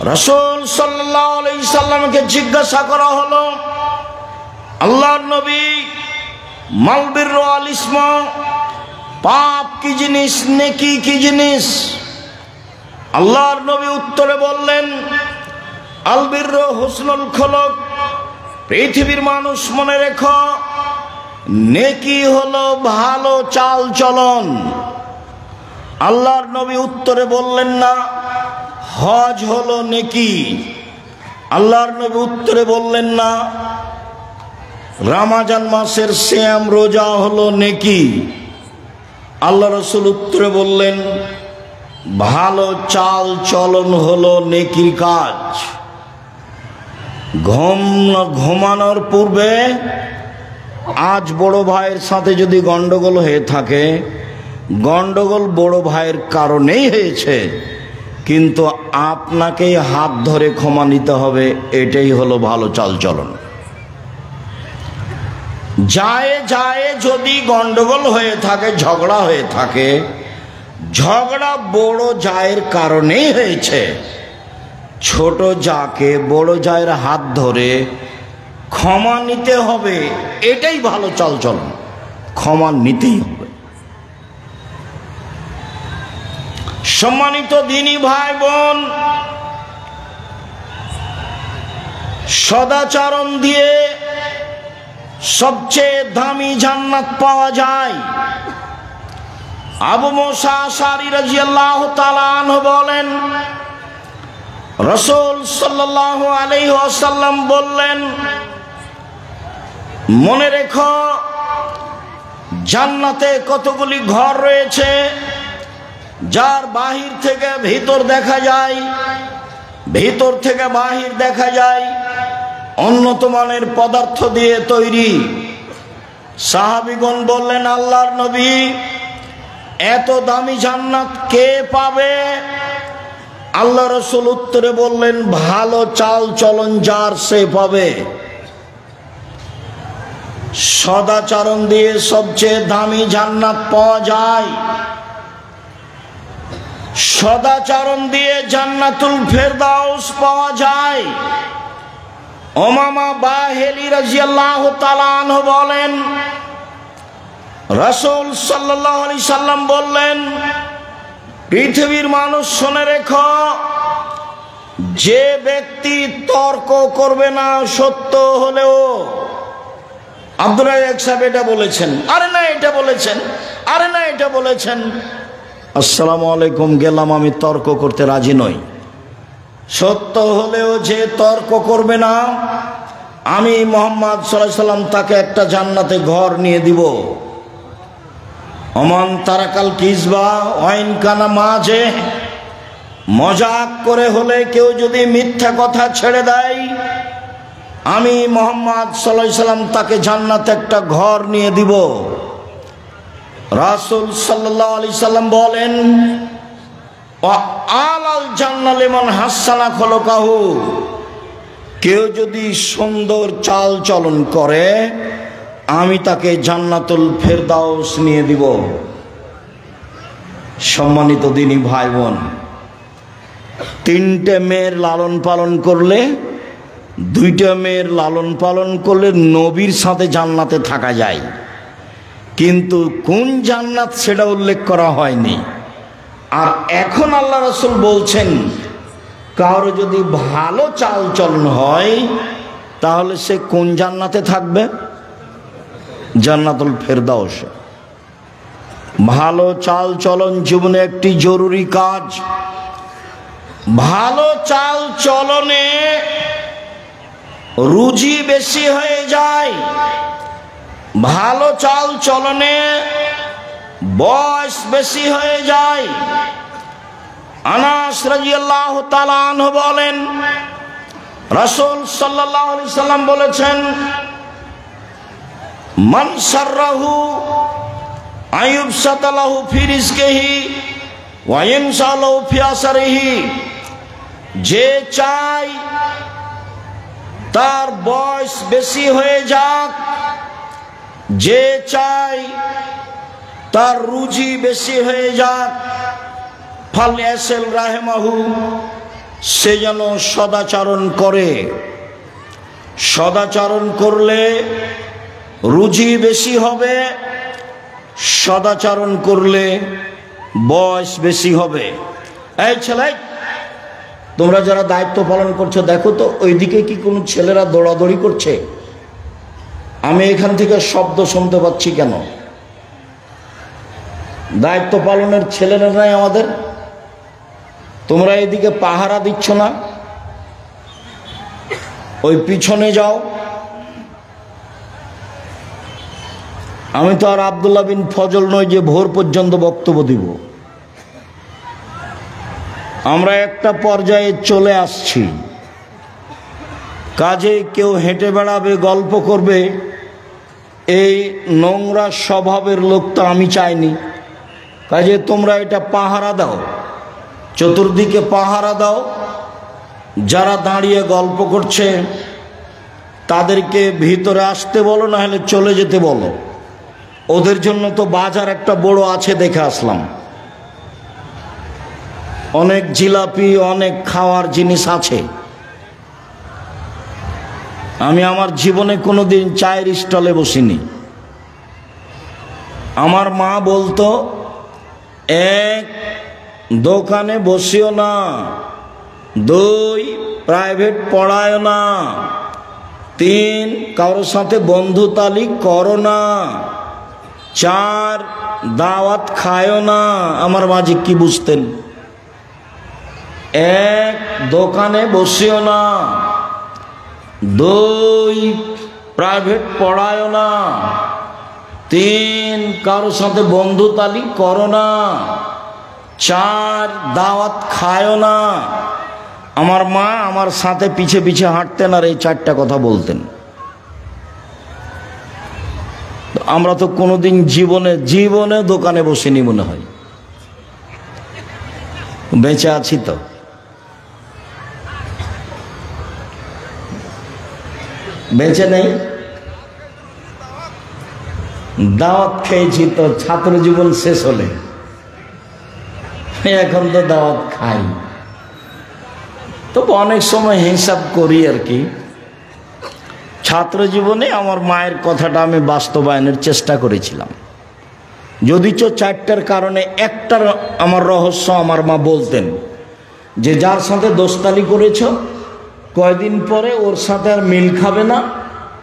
রাসূল সাল্লাল্লাহু আলাইহি সাল্লামকে জিজ্ঞাসা করা হলো, আল্লাহর নবী, মাল বিররু ওয়াল ইসমা, পাপ কি জিনিস, নেকি কি জিনিস? আল্লাহর নবী উত্তরে বললেন, আল বিররু হুসনুল খুলুক, পৃথিবীর মানুষ মনে রেখো, নেকি হলো ভালো চাল চলন। আল্লাহর নবী উত্তরে বললেন না হজ হলো নেকি। আল্লাহর নবী উত্তরে বললেন না রমজান মাসের সিয়াম রোজা হলো নেকি। আল্লাহ রাসূল উত্তরে বললেন ভালো চাল চলন হলো নেকির কাজ। ঘুমানোর পূর্বে আজ বড় ভাইয়ের সাথে যদি গন্ডগোল হয়ে থাকে, গন্ডগোল বড় ভাইয়ের কারণেই হয়েছে, কিন্তু আপনাকেই হাত ধরে ক্ষমা নিতে হবে, এটাই হলো ভালো চাল চলন। যায় যায় যদি গন্ডগোল হয়ে থাকে, ঝগড়া হয়ে থাকে, ঝগড়া বড় জায়ের কারণেই হয়েছে, ছোট জাকে বড় জায়ের হাত ধরে ক্ষমা নিতে হবে, এটাই ভালো চাল চলন। ক্ষমা নিতেই হবে। সম্মানিত দিনী ভাই বোন, সদাচরণ দিয়ে সবচেয়ে দামি জান্নাত পাওয়া যায়। আবু মুসা আশআরী রাদিয়াল্লাহু তাআলা আনহু বলেন, রাসূল সাল্লাল্লাহু আলাইহি ওয়াসাল্লাম বললেন, মনে রেখো জান্নাতে কতগুলি ঘর রয়েছে, যার বাহির থেকে ভিতর দেখা যায়, ভিতর থেকে বাহির দেখা যায়, উন্নত মানের পদার্থ দিয়ে তৈরি। সাহাবীগণ বললেন, আল্লাহর নবী, এত দামি জান্নাত কে পাবে? আল্লাহ রাসূল উত্তরে বললেন, ভালো চাল চলন যার সে পাবে। সদাচরণ দিয়ে সবচেয়ে দামি জান্নাত পাওয়া যায়। সদাচরণ দিয়ে জান্নাতুল ফেরদাউস পাওয়া যায়। উমামা বাহিলি রাদিয়াল্লাহু তাআলা আনহু বলেন, রাসূল সাল্লাল্লাহু আলাইহি সাল্লাম বললেন, পৃথিবীর মানুষ শুনে রেখো, যে ব্যক্তি তর্ক করবে না সত্য হলেও। আব্দুল্লাহ এক সাহেব এটা বলেছেন, আরে না এটা বলেছেন, আরে না এটা বলেছেন। আসসালামু আলাইকুম, গেলাম, আমি তর্ক করতে রাজি নই। সত্য হলেও যে তর্ক করবে না, আমি মুহাম্মদ সাল্লাল্লাহু আলাইহি সাল্লাম তাকে একটা জান্নাতে ঘর নিয়ে দিব। ওমান তারাকাল কিজবা ওয়াইন কানা মাঝে, মজাক করে হলে কেউ যদি মিথ্যা কথা ছেড়ে দেয়, আমি মুহাম্মদ সাল্লাল্লাহু আলাইহি সাল্লাম তাকে জান্নাতে একটা ঘর নিয়ে দিব। রাসূল সাল্লাল্লাহু আলাইহি সাল্লাম বলেন, আলাল জান্নাহ লিমান হাসানা খলকাহু, কেউ যদি সুন্দর চাল চলন করে, আমি তাকে জান্নাতুল ফেরদাউস নিয়ে দিব। সম্মানিত দিনী ভাই বোন, তিনটে মেয়ের লালন পালন করলে, দুইটা মেয়ের লালন পালন করলে নবীর সাথে জান্নাতে থাকা যায়, কিন্তু কোন জান্নাত সেটা উল্লেখ করা হয়নি। আর এখন আল্লাহ রাসূল বলছেন, কারো যদি ভালো চাল চলন হয়, তাহলে সে কোন জান্নাতে থাকবে? জান্নাতুল ফেরদাউসে। ভালো চাল চলন জীবনে একটি জরুরি কাজ। ভালো চাল চলনে রুজি বেশি হয়ে যায়, ভালো চাল চলনে বয়স বেশি হয়ে যায়। আনাস রাদিয়াল্লাহু তাআলা আনহু বলেন, রাসূল সাল্লাল্লাহু আলাইহি সাল্লাম বলেছেন, মান সাররাহু আইয়ুবসাতা লাহু ফি রিজকিহি ওয়া ইয়ানসালু ফি আসরিহি, যে চায় তার বয়স বেশি হয়ে যাক, যে চায় তার রুজি বেশি হয়ে যাক, ফাল ইয়াসিল রাহিমাহু, সে যেন সদাচরণ করে। সদাচরণ করলে রুজি বেশি হবে, সদাচরণ করলে বয়স বেশি হবে। এই ছেলে, তোমরা যারা দায়িত্ব পালন করছো দেখো তো ওইদিকে কি কোনো ছেলেরা দৌড়াদৌড়ি করছে? আমি এখান থেকে শব্দ শুনতে পাচ্ছি কেন? দায়িত্ব পালনের ছেলেরা নাই আমাদের? তোমরা এদিকে পাহারা দিচ্ছ না? ওই পিছনে যাও। আমি তো আর আব্দুল্লাহ বিন ফজল নই যে ভোর পর্যন্ত বক্তব্য দিব। আমরা একটা পর্যায়ে চলে আসছি, কাজে কেউ হেঁটে বেড়াবে, গল্প করবে, এই নোংরা স্বভাবের লোক তো আমি চাইনি। কাজে তোমরা এটা পাহারা দাও, চতুর্দিকে পাহারা দাও। যারা দাঁড়িয়ে গল্প করছে তাদেরকে ভিতরে আসতে বলো, না হলে চলে যেতে বলো। ওদের জন্য তো বাজার একটা বড় আছে, দেখে আসলাম। অনেক জিলাপি, অনেক খাওয়ার জিনিস আছে। আমি আমার জীবনে কোনোদিন চায়ের স্টলে বসিনি। আমার মা বলতো, এক, দোকানে বসিও না, দুই, প্রাইভেট পড়ায় না, তিন, কারোর সাথে বন্ধুতালি করো না, চার, দাওয়াত খায়ও না। আমার মাঝে কি বুঝতেন? এক, দোকানে বসিও না, দুই, প্রাইভেট পড়ায় না, তিন, কারোর সাথে বন্ধুতালি করো না, চার, দাওয়াত খায়ও না। আমার মা আমার সাথে পিছে পিছে হাঁটতেন আর এই চারটা কথা বলতেন। আমরা তো কোনোদিন জীবনে দোকানে বসিনি মনে হয়। বেঁচে আছি তো। বেঁচে নেই, দাওয়াত খেয়েছি তো ছাত্র জীবন শেষ হলে, এখন তো দাওয়াত খাই। তবে অনেক সময় হিসাব করি আর কি। ছাত্র জীবনে আমার মায়ের কথাটা আমি বাস্তবায়নের চেষ্টা করেছিলাম, যদিচ চারটার কারণে একটার আমার রহস্য আমার মা বলতেন যে যার সাথে দোস্তালি করেছ কয়দিন পরে ওর সাথে আর মিল খাবে না,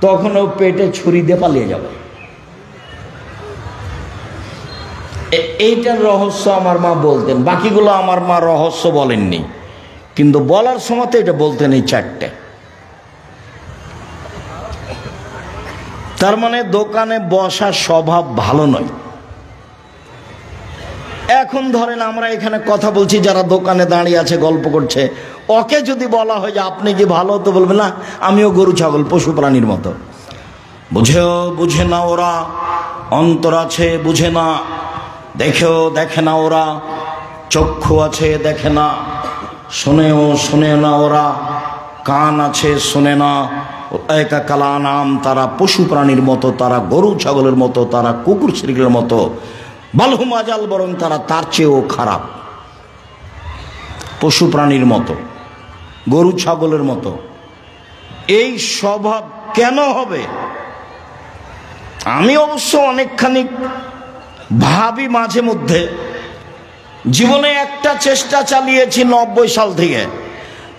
তখন ও পেটে ছুরি দিয়ে পালিয়ে যাবে। এইটার রহস্য আমার মা বলতেন। বাকিগুলো আমার মা রহস্য বলেননি, কিন্তু বলার সময় তো এটা বলতেন এই চারটে। তার মানে দোকানে বসার স্বভাব ভালো নয়। এখন ধরেন আমরা এখানে কথা বলছি, যারা দোকানে দাঁড়িয়ে আছে গল্প করছে, ওকে যদি বলা হয় যে আপনি কি ভালো, তো বলবে না আমিও গরু ছাগল পশু প্রাণীর মতো। বুঝে না ওরা, অন্তর আছে বুঝে না, দেখে না ওরা, চক্ষু আছে দেখে না, শোনে না ওরা, কান আছে শোনে না। একা কালা নাম, তারা পশু প্রাণীর মতো, তারা গরু ছাগলের মতো, তারা কুকুর শ্রীগুলোর মতো, বালহুম আজাল, বরং তারা তার চেয়েও খারাপ। পশু প্রাণীর মতো, গরু ছাগলের মতো। এই স্বভাব কেন হবে? আমি অবশ্য অনেকখানি ভাবি মাঝে মধ্যে। জীবনে একটা চেষ্টা চালিয়েছি 90 সাল থেকে,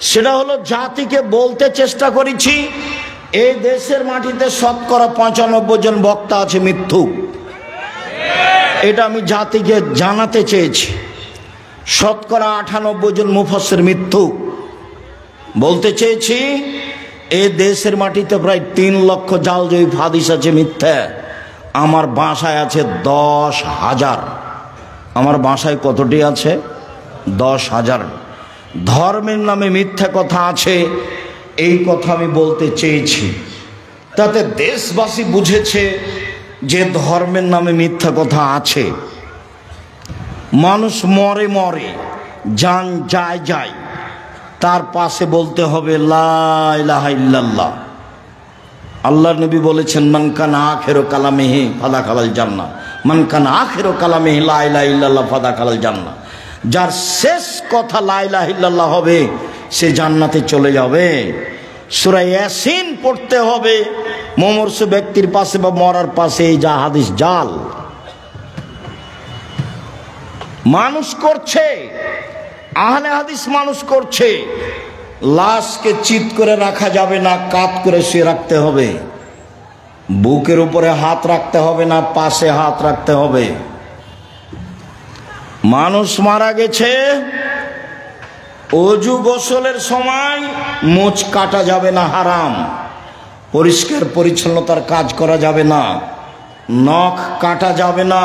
সেটা হলো জাতিকে বলতে চেষ্টা করেছি এই দেশের মাটিতে শতকরা 95 জন বক্তা আছে মিথ্যুক। এটা আমি জাতিকে জানাতে চেয়েছি। শতকরা 98 জন মুফাসসির মিথ্যুক। বলতে চেয়েছি এই দেশের মাটিতে প্রায় 3 লক্ষ জালজয়ী হাদিস আছে মিথ্যা। আমার বাসায় আছে 10,000। আমার বাসায় কতটি আছে? 10,000। ধর্মের নামে মিথ্যা কথা আছে, এই কথা আমি বলতে চেয়েছি। তাতে দেশবাসী বুঝেছে যে ধর্মের নামে মিথ্যা কথা আছে। মানুষ মরে, জান যায়, তার পাশে বলতে হবে লা ইলাহা ইল্লাল্লাহ। আল্লাহর নবী বলেছেন, মান কানা আখিরু কালামিহি ফাদাখালাল জান্নাহ, মান কানা আখিরু কালামিহি লা ইলাহা ইল্লাল্লাহ ফাদাখালাল জান্নাহ। যার শেষ কথা লা ইলাহা ইল্লাল্লাহ হবে, সে জান্নাতে চলে যাবে। সূরা ইয়াসিন পড়তে হবে মুমূর্ষু ব্যক্তির পাশে বা মরার পাশে, এই যা হাদিস জাল মানুষ করছে, আহলে হাদিস মানুষ করছে। লাশকে চিৎ করে রাখা যাবে না, কাত করে শুয়ে রাখতে হবে। বুকের উপরে হাত রাখতে হবে না, পাশে হাত রাখতে হবে। মানুষ মারা গেছে, অজু গোসলের সময় মোচ কাটা যাবে না, হারাম। পরিষ্কার পরিচ্ছন্নতার কাজ করা যাবে না, নখ কাটা যাবে না,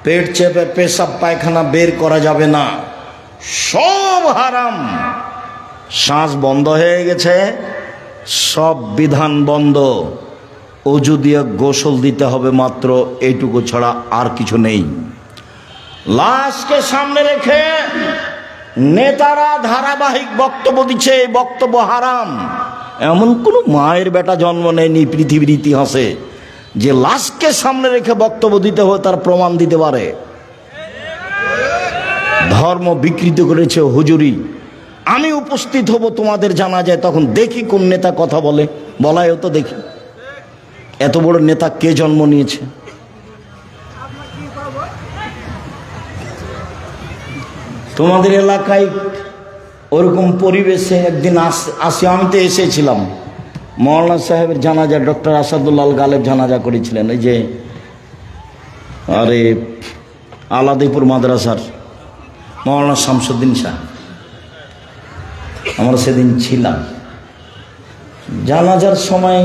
পেট চেপে পেশাব পায়খানা বের করা যাবে না, সব হারাম। শ্বাস বন্ধ হয়ে গেছে, সব বিধান বন্ধ। অজু দিয়ে গোসল দিতে হবে মাত্র, এইটুকু ছাড়া আর কিছু নেই। লাশকে সামনে রেখে নেতারা ধারাবাহিক বক্তব্য দিচ্ছে, এই বক্তব্য হারাম। এমন কোন মায়ের বেটা জন্ম নেয়নি পৃথিবীর ইতিহাসে যে লাশকে সামনে রেখে বক্তব্য দিতে হবে তার প্রমাণ দিতে পারে। ধর্ম বিকৃত করেছে হুজুরি। আমি উপস্থিত হব তোমাদের জানাজায়, তখন দেখি কোন নেতা কথা বলে, বলায়ও তো দেখি এত বড় নেতা কে জন্ম নিয়েছে। তোমাদের এলাকায় ওরকম পরিবেশে একদিন আসি, আমি তো এসেছিলাম। মৌলানা সাহেবের জানাজা, ডক্টর আসাদুল্লাহ গালেব জানাজা করেছিলেন, এই যে আরে আলাদিপুর মাদ্রাসার মৌলানা শামসুদ্দিন শাহ। আমরা সেদিন ছিলাম। জানাজার সময়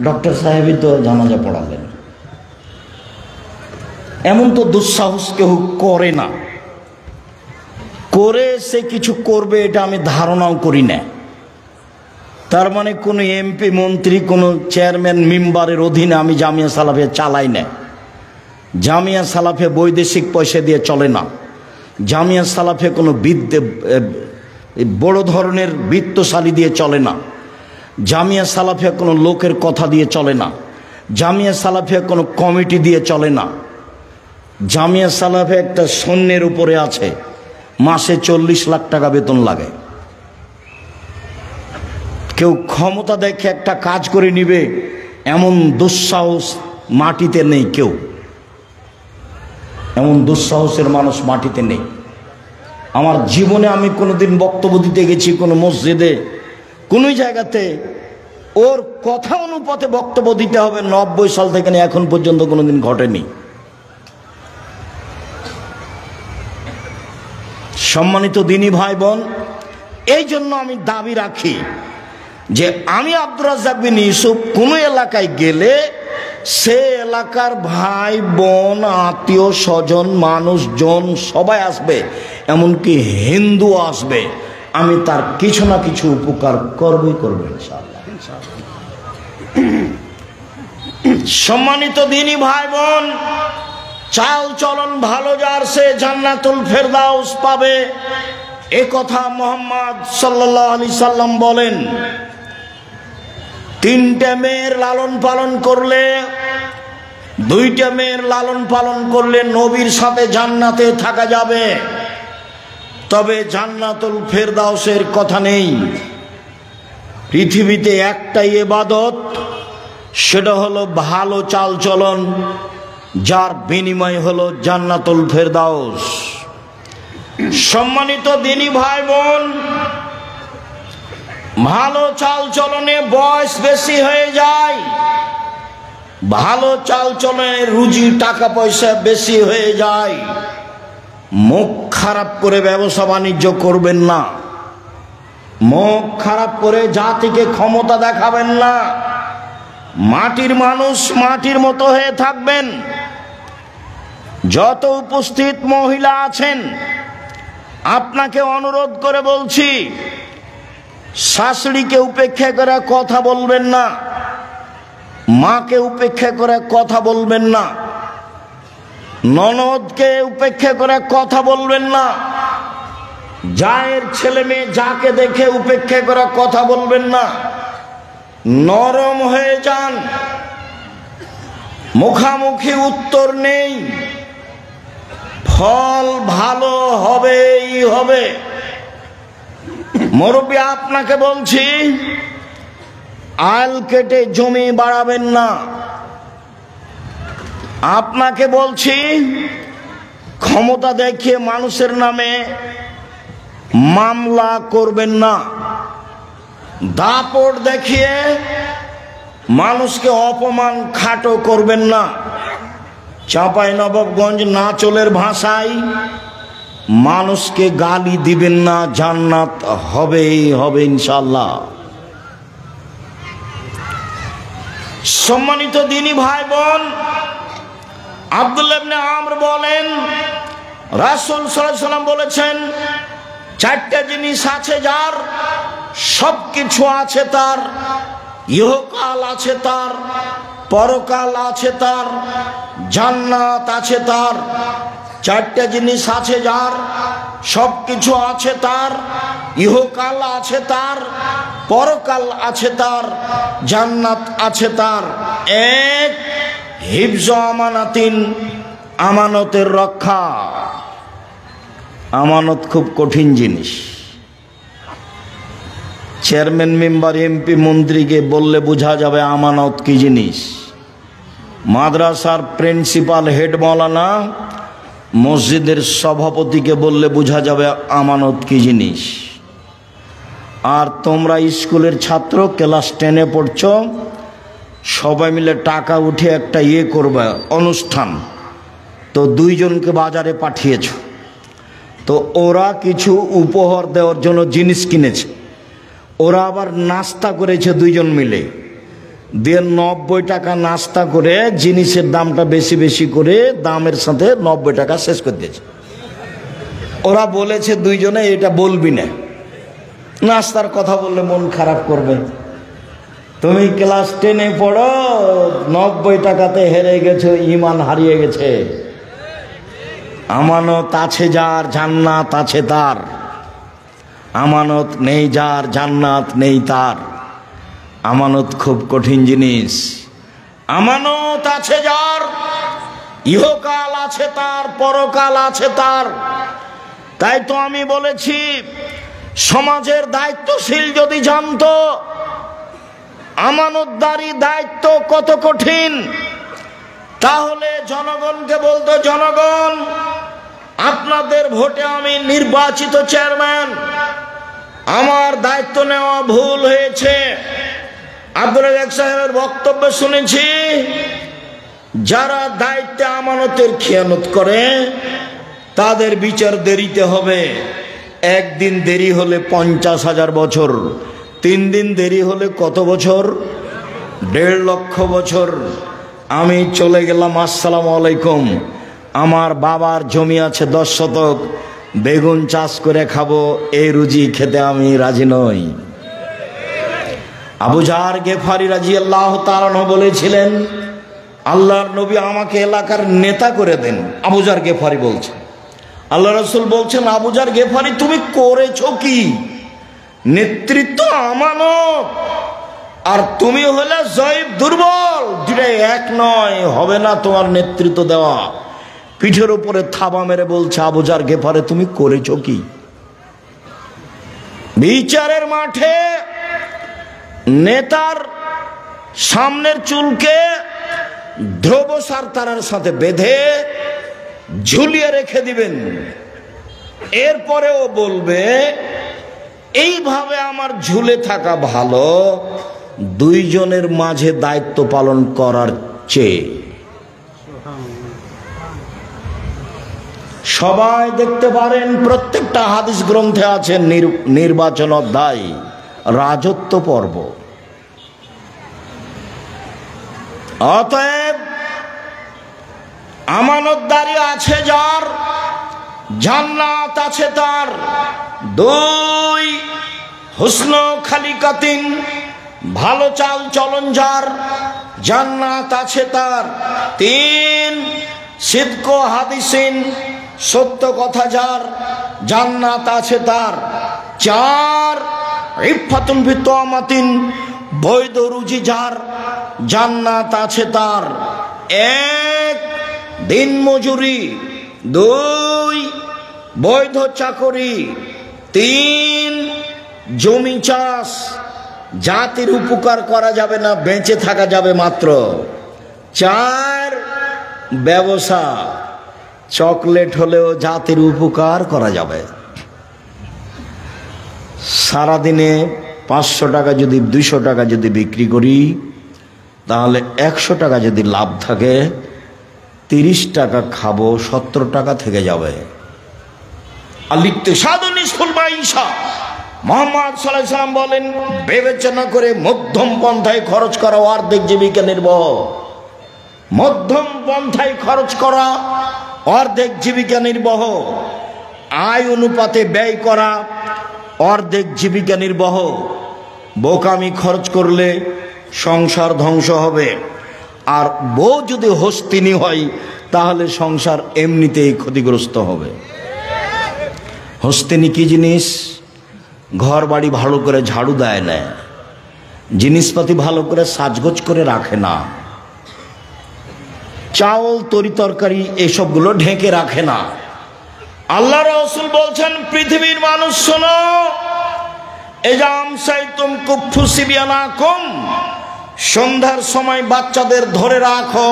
ডক্টর সাহেবই তো জানাজা পড়ালেন। এমন তো দুঃসাহস কেউ করে না, করে সে কিছু করবে এটা আমি ধারণাও করি না। তার মানে কোনো এমপি মন্ত্রী কোনো চেয়ারম্যান মেম্বারের অধীনে আমি জামিয়া সালাফিয়া চালাই না। জামিয়া সালাফিয়া বৈদেশিক পয়সা দিয়ে চলে না। জামিয়া সালাফিয়া কোনো বড় ধরনের বিত্তশালী দিয়ে চলে না। জামিয়া সালাফিয়া কোনো লোকের কথা দিয়ে চলে না। জামিয়া সালাফিয়া কোনো কমিটি দিয়ে চলে না। জামিয়া সালাফিয়া একটা সৈন্যের উপরে আছে, মাসে 40 লাখ টাকা বেতন লাগে। কেউ ক্ষমতা দেখে একটা কাজ করে নিবে এমন দুঃসাহস মাটিতে নেই। কেউ এমন দুঃসাহসের মানুষ মাটিতে নেই। আমার জীবনে আমি কোনোদিন বক্তব্য দিতে গেছি কোনো মসজিদে, কোনো জায়গাতে ওর কথা অনুপাতে বক্তব্য দিতে হবে 90 সাল থেকে এখন পর্যন্ত কোনোদিন ঘটেনি। সম্মানিত দিনী ভাই বোন, এই জন্য আমি দাবি রাখি যে আমি আব্দুর রাজ্জাক বিন ইউসুফ কোনো এলাকায় গেলে সে এলাকার ভাই বোন আত্মীয় স্বজন মানুষজন সবাই আসবে, এমনকি হিন্দু আসবে, আমি তার কিছু না কিছু উপকার করবই করব ইনশাআল্লাহ। সম্মানিত দিনী ভাই বোন, চাল চলন ভালো যার সে জান্নাতুল ফেরদাউস পাবে, এ কথা মুহাম্মদ সাল্লাল্লাহু আলাইহি সাল্লাম বলেন। 3টে মেয়ের লালন পালন করলে, 2টে মেয়ের লালন পালন করলে নবীর সাথে জান্নাতে থাকা যাবে, তবে জান্নাতুল ফেরদাউসের কথা নেই। পৃথিবীতে একটাই ইবাদত, সেটা হলো ভালো চাল চলন, যার বিনিময় হলো জান্নাতুল ফেরদাউস। সম্মানিত দিনী ভাই বোন, ভালো চাল চলনে বয়স বেশি হয়ে যায়, ভালো চাল চলনে রুজি টাকা পয়সা বেশি হয়ে যায়। মুখ খারাপ করে ব্যবসা বাণিজ্য করবেন না, মুখ খারাপ করে জাতিকে ক্ষমতা দেখাবেন না। মাটির মানুষ মাটির মতো হয়ে থাকবেন। যত উপস্থিত মহিলা আছেন, আপনাকে অনুরোধ করে বলছি, শাশুড়িকে উপেক্ষা করে কথা বলবেন না, মাকে উপেক্ষা করে কথা বলবেন না, ননদকে উপেক্ষা করে কথা বলবেন না, জায়ের ছেলে মেয়ে যাকে দেখে উপেক্ষা করে কথা বলবেন না। নরম হয়ে যান, মুখামুখি উত্তর নেই, ফল ভালো হবেই হবে। মুরব্বী আপনাকে বলছি, আল কেটে জমি বাড়াবেন না। আপনাকে বলছি, ক্ষমতা দেখিয়ে মানুষের নামে মামলা করবেন না। দাপট দেখিয়ে মানুষকে অপমান খাটো করবেন না। চাঁপাইনবাবগঞ্জ নাচলের ভাষায় মানুষকে গালি দিবেন না, জান্নাত হবেই হবে ইনশাআল্লাহ। সম্মানিত দিনী ভাই বোন, আব্দুল্লাহ ইবনে আমর বলেন, রাসূল সাল্লাল্লাহু আলাইহি ওয়াসাল্লাম বলেছেন, চারটা জিনিস আছে যার, সবকিছু আছে তার, ইহকাল আছে তার, পরকাল আছে তার, জান্নাত আছে তার। চারটা জিনিস আছে যার, সবকিছু আছে তার, ইহকাল আছে তার, পরকাল আছে তার, জান্নাত আছে তার। এক, হিফজ আমানাতিন, আমানতের রক্ষা। আমানত খুব কঠিন জিনিস। চেয়ারম্যান, মেম্বার, এমপি, মন্ত্রীকে বললে বোঝা যাবে আমানত কি জিনিস। মাদ্রাসার প্রিন্সিপাল, হেড মাওলানা, মসজিদের সভাপতিকে বললে বোঝা যাবে আমানত কি জিনিস। আর তোমরা স্কুলের ছাত্র, ক্লাস 10-এ পড়ছো, সবাই মিলে টাকা উঠে একটা করবে অনুষ্ঠান, তো দুইজনকে বাজারে পাঠিয়েছ, তো ওরা কিছু উপহার দেওয়ার জন্য জিনিস কিনেছে, ওরা আবার নাস্তা করেছে দুইজন মিলে, দিয়ে 90 টাকা নাস্তা করে জিনিসের দামটা বেশি বেশি করে দামের সাথে 90 টাকা শেষ করে দিয়েছে। ওরা বলেছে দুইজনে, এটা বলবি না, নাস্তার কথা বললে মন খারাপ করবে। তুমি ক্লাস 10-এ পড়ো, 90 টাকাতে হেরে গেছো, ঈমান হারিয়ে গেছে। আমানত আছে যার, জান্নাত আছে তার। আমানত নেই যার, জান্নাত নেই তার। আমানত খুব কঠিন জিনিস। আমানত আছে যার, ইহকাল আছে তার, পরকাল আছে তার। তাই তো আমি বলেছি, সমাজের দায়িত্বশীল যদি জানতো আমানতদারি দায়িত্ব কত কঠিন, তাহলে জনগণকে বলতো, জনগণ, আপনাদের ভোটে আমি নির্বাচিত চেয়ারম্যান, আমার দায়িত্ব নেওয়া ভুল হয়েছে। আব্দুল রাজ্জাক সাহেবের বক্তব্য শুনেছি, যারা দায়িত্বে আমানতের খেয়ানত করে তাদের বিচার দেরিতে হবে। একদিন দেরি হলে 50,000 বছর, 3 দিন দেরি হলে কত বছর? 1.5 লক্ষ বছর। আমি চলে গেলাম, আসসালামু আলাইকুম, আমার বাবার জমি আছে 10 শতক, বেগুন চাষ করে খাবো, এই রুজি খেতে আমি রাজি নই। আবু জার গেফারি রাদিয়াল্লাহু তাআলা আনহু বলেছিলেন, আল্লাহর নবী আমাকে এলাকার নেতা করে দেন। আবু জার গেফারি বলছেন, আল্লাহ রাসূল বলছেন, আবু জার গেফারি তুমি করেছো কি? নেতৃত্ব আমানত, আর তুমি হলে জয়ীফ, দুর্বল, দুটাই এক নয়, হবে না তোমার নেতৃত্ব দেওয়া। পিঠের উপরে থাবা মেরে বলছে, আবু জার গেফারি তুমি করেছো কি? বিচারের মাঠে নেতার সামনের চুলকে ধ্রুবসার তারার সাথে বেঁধে ঝুলিয়ে রেখে দিবেন। এরপরেও বলবে, এইভাবে আমার ঝুলে থাকা ভালো দুইজনের মাঝে দায়িত্ব পালন করার চেয়ে। সবাই দেখতে পারেন, প্রত্যেকটা হাদিস গ্রন্থে আছে নির্বাচন অধ্যায়, রাজত্ব পর্ব। অতএব আমানতদারি আছে যার, জান্নাত আছে তার। 2, হুসন খালিকাতিন, ভালো চাল চলন যার, জান্নাত আছে তার। 3, সিদক হাদিসিন, সত্য কথা যার, জান্নাত আছে তার। 4, ইফাতুন ফি তুমাতিন, বৈধ রুজি যার, জান্নাত আছে তার। 1, দিন মজুরি। 2, বৈধ চাকরি। 3, জমি চাষ, জাতির উপকার করা যাবে না, বেঁচে থাকা যাবে মাত্র। 4 ব্যবসা, চকলেট হলেও জাতির উপকার করা যাবে। সারাদিনে 500 টাকা যদি 200 টাকা যদি বিক্রি করি, তাহলে 100 টাকা যদি লাভ থাকে, 30 টাকা খাবো, 70 টাকা থেকে যাবে। মোহাম্মদ সাল্লাল্লাহু আলাইহি ওয়াসাল্লাম বলেন, বিবেচনা করে মধ্যম পন্থায় খরচ করা অর্ধেক জীবিকা নির্বাহ। মধ্যম পন্থায় খরচ করা অর্ধেক জীবিকা নির্বাহ। আয় অনুপাতে ব্যয় করা অর্ধেক জীবিকা নির্বাহ। বোকামি খরচ করলে সংসার ধ্বংস হবে। আর বউ যদি হস্তিনী হয়, তাহলে সংসার এমনিতেই ক্ষতিগ্রস্ত হবে। হস্তিনী কি জিনিস? ঘর বাড়ি ভালো করে ঝাড়ু দেয় না, জিনিসপাতি ভালো করে সাজগোজ করে রাখে না, চাউল তরি তরকারি এসবগুলো ঢেকে রাখে না। আল্লাহ রাসূল বলছেন, পৃথিবীর মানুষ শোনো, এজাম সাইতুম কুফু সিবিয়ানাকুম, সন্ধ্যার সময় বাচ্চাদের ধরে রাখো,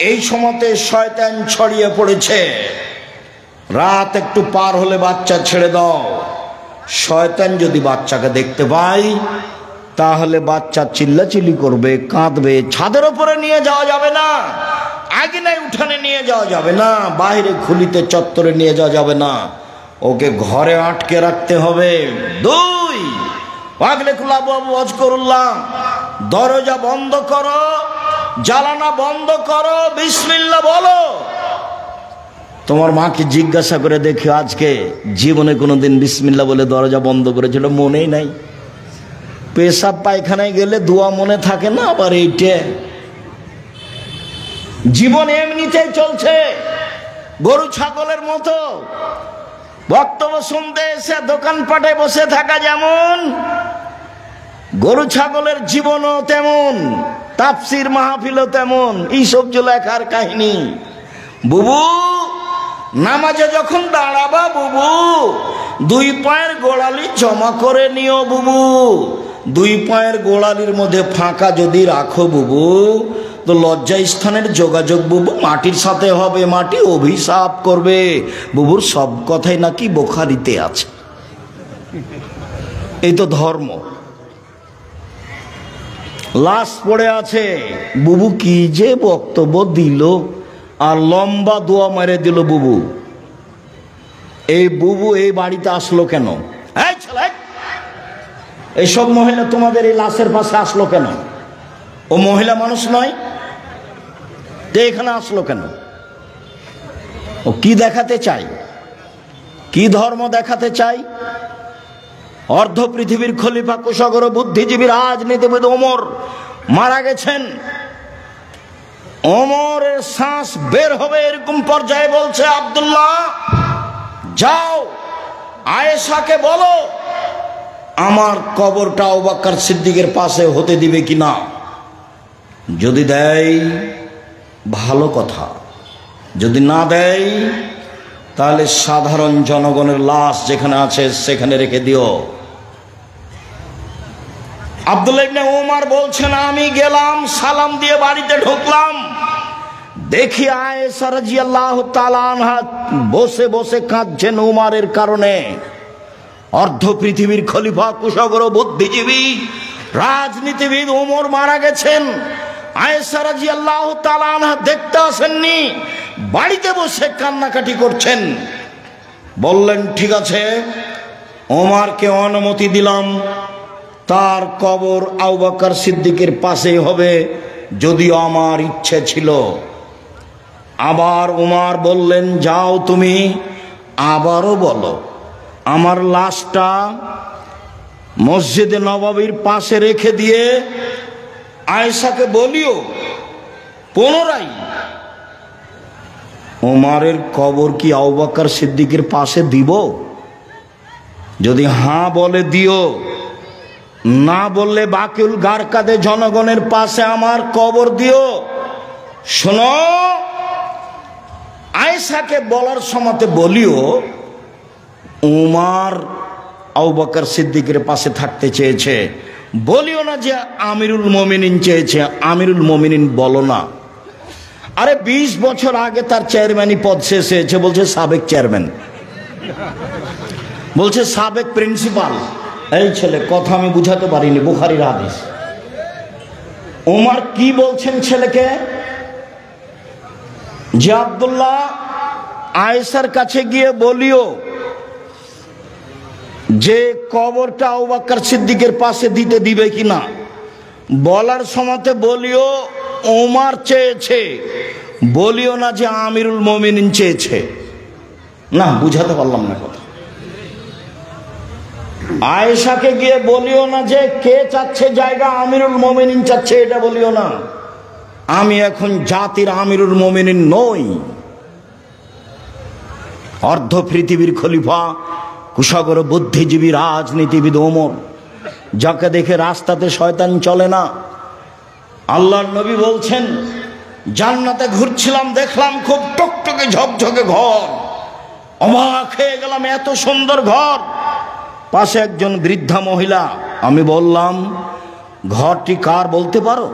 এই সময়তে শয়তান ছড়িয়ে পড়েছে। রাত একটু পার হলে বাচ্চা ছেড়ে দাও। শয়তান যদি বাচ্চাকে দেখতে পায়, তাহলে বাচ্চা চিল্লাচিল্লি করবে, কাঁদবে। ছাদের উপরে নিয়ে যাওয়া যাবে না, আঙিনায় উঠানে নিয়ে যাওয়া যাবে না, বাইরে খুলিতে চত্বরে নিয়ে যাওয়া যাবে না, ওকে ঘরে আটকে রাখতে হবে। 2 দরজা বন্ধ করো, জ্বালানা বন্ধ করো, বিসমিল্লাহ বলো। তোমার মাকে জিজ্ঞাসা করে দেখো, আজকে জীবনে কোনোদিন বিসমিল্লাহ বলে দরজা বন্ধ করেছিল? মনেই নাই। পেশাব পায়খানায় গেলে দোয়া মনে থাকে না, আবার এইটা। জীবন এমনিতেই চলছে, গরু ছাগলের মতো। বক্তব্য শুনতে এসে দোকানপাটে বসে থাকা যেমন, গরু ছাগলের জীবনও তেমন, তাফসির মাহফিলও তেমন। এইসব লেখার কাহিনী। বুবু, নামাজে যখন দাঁড়াবা বুবু, 2 পায়ের গোড়ালি জমা করে নিও বুবু। 2 পায়ের গোড়ালির মধ্যে ফাঁকা যদি রাখো বুবু, তো লজ্জা স্থানের যোগাযোগ বুবু মাটির সাথে হবে, মাটি অভিশাপ করবে। বুবুর সব কথাই নাকি বুখারীতে আছে। এই তো ধর্ম। লাশ পড়ে আছে, বুবু কি যে বক্তব্য দিল, আর লম্বা দোয়া মেরে দিল বুবু। এই বুবু এই বাড়িতে আসলো কেন? এইসব মহিলা তোমাদের এই লাশের পাশে আসলো কেন? ও মহিলা মানুষ নয়? তো এখানে আসলো কেন? ও কি দেখাতে চাই? কি ধর্ম দেখাতে চাই? অর্ধ পৃথিবীর খলিফা, কুশাগর, বুদ্ধিজীবী, রাজনীতিবিদ ওমর মারা গেছেন। ওমরের শ্বাস বের হবে এরকম পর্যায়ে বলছে, আব্দুল্লাহ যাও আয়েশাকে বলো আমার কবরটা আবু বকর সিদ্দিকের পাশে হতে দিবে কিনা। যদি দেয় ভালো কথা, যদি না দেয় তাহলে সাধারণ জনগণের লাশ যেখানে আছে সেখানে রেখে দিও। আব্দুল্লাহ ইবনে ওমর বলছেন, আমি গেলাম, সালাম দিয়ে বাড়িতে ঢুকলাম, দেখি আয়েশা রাদিয়াল্লাহু তাআলা আনহা বসে বসে কাঁদছেন ওমরের কারণে। অর্ধ পৃথিবীর খলিফা, কুশাগর, বুদ্ধিজীবী, রাজনীতিবিদ ওমর মারা গেছেন। আয়েশা রাদিয়াল্লাহু তাআলা আনহা দেখতে আসেননি, বাড়িতে বসে কান্নাকাটি করছেন। বললেন, ঠিক আছে, ওমরকে অনুমতি দিলাম, তার কবর আবু বকর সিদ্দিকের পাশেই হবে, যদিও আমার ইচ্ছে ছিল। আবার ওমর বললেন, যাও তুমি আবারও বলো আমার লাশটা মসজিদে নববীর পাশে রেখে দিয়ে আয়েশাকে বলিও পুনরায় ওমরের কবর কি আবু বকর সিদ্দিকের পাশে দিব? যদি হ্যাঁ বলে দিও, না বললে বাকিউল গারকাদে জনগণের পাশে আমার কবর দিও। শোনো, আয়েশাকে বলার সময়তে বলিও ওমর আবু বকর সিদ্দিকের পাশে থাকতে চেয়েছে, বলিও না যে আমিরুল মোমিনিন চেয়েছে। আমিরুল মোমিনিন বলো না। আরে 20 বছর আগে তার চেয়ারম্যানই পদ শেষ হয়েছে, বলছে সাবেক চেয়ারম্যান, বলছে সাবেক প্রিন্সিপাল। এই ছেলে, কথা আমি বুঝাতে পারিনি, বুখারীর হাদিস। ওমর কি বলছেন ছেলেকে, যে আব্দুল্লাহ আয়েশার কাছে গিয়ে বলিও যে কবরটা আবু বকর সিদ্দিকের পাশে দিতে দিবে কিনা। বলার সময়তে বলিও ওমর চেয়েছে, বলিও না যে আমিরুল মোমিনিন চেয়েছে। না, বুঝাতে পারলাম না কথা। আয়েশাকে গিয়ে বলিও না যে কে চাচ্ছে জায়গা, আমিরুল মোমিনিন চাচ্ছে, এটা বলিও না। আমি এখন জাতির আমিরুল মোমিনিন নই। অর্ধ পৃথিবীর খলিফা, কুশাগর বুদ্ধিজীবী রাজনীতিবিদ ওমর, যাকে দেখে রাস্তাতে শয়তান চলে না। আল্লাহর নবী বলছেন, জান্নাতে ঘুরছিলাম, দেখলাম খুব টকটকে ঝকঝকে ঘর, অবাক হয়ে গেলাম, এত সুন্দর ঘর। পাশে একজন বৃদ্ধা মহিলা। আমি বললাম, ঘরটি কার বলতে পারো?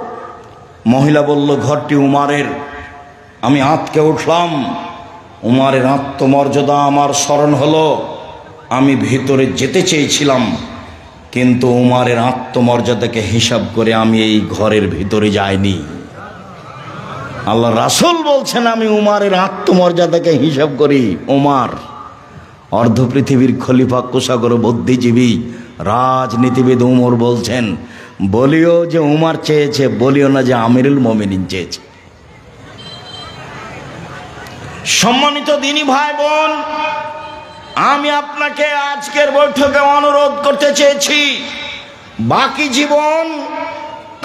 মহিলা বলল, ঘরটি উমারের। আমি আঁতকে উঠলাম। উমারের আত্মমর্যাদা আমার স্মরণ হলো। আমি ভিতরে যেতে চেয়েছিলাম, কিন্তু উমারের আত্মমর্যাদাকে হিসাব করে আমি এই ঘরের ভিতরে যাইনি। আল্লাহ রাসূল বলছেন, আমি উমারের আত্মমর্যাদাকে হিসাব করি। উমার অর্ধ পৃথিবীর খলিফা, কুশাগর বুদ্ধিজীবী রাজনীতিবিদ উমর বলছেন, বলিও যে উমার চেয়েছে, বলিও না যে আমিরুল মোমিনিন চেয়েছে। সম্মানিত দিনী ভাই বোন, আমি আপনাকে আজকের বৈঠকে অনুরোধ করতে চেয়েছি, বাকি জীবন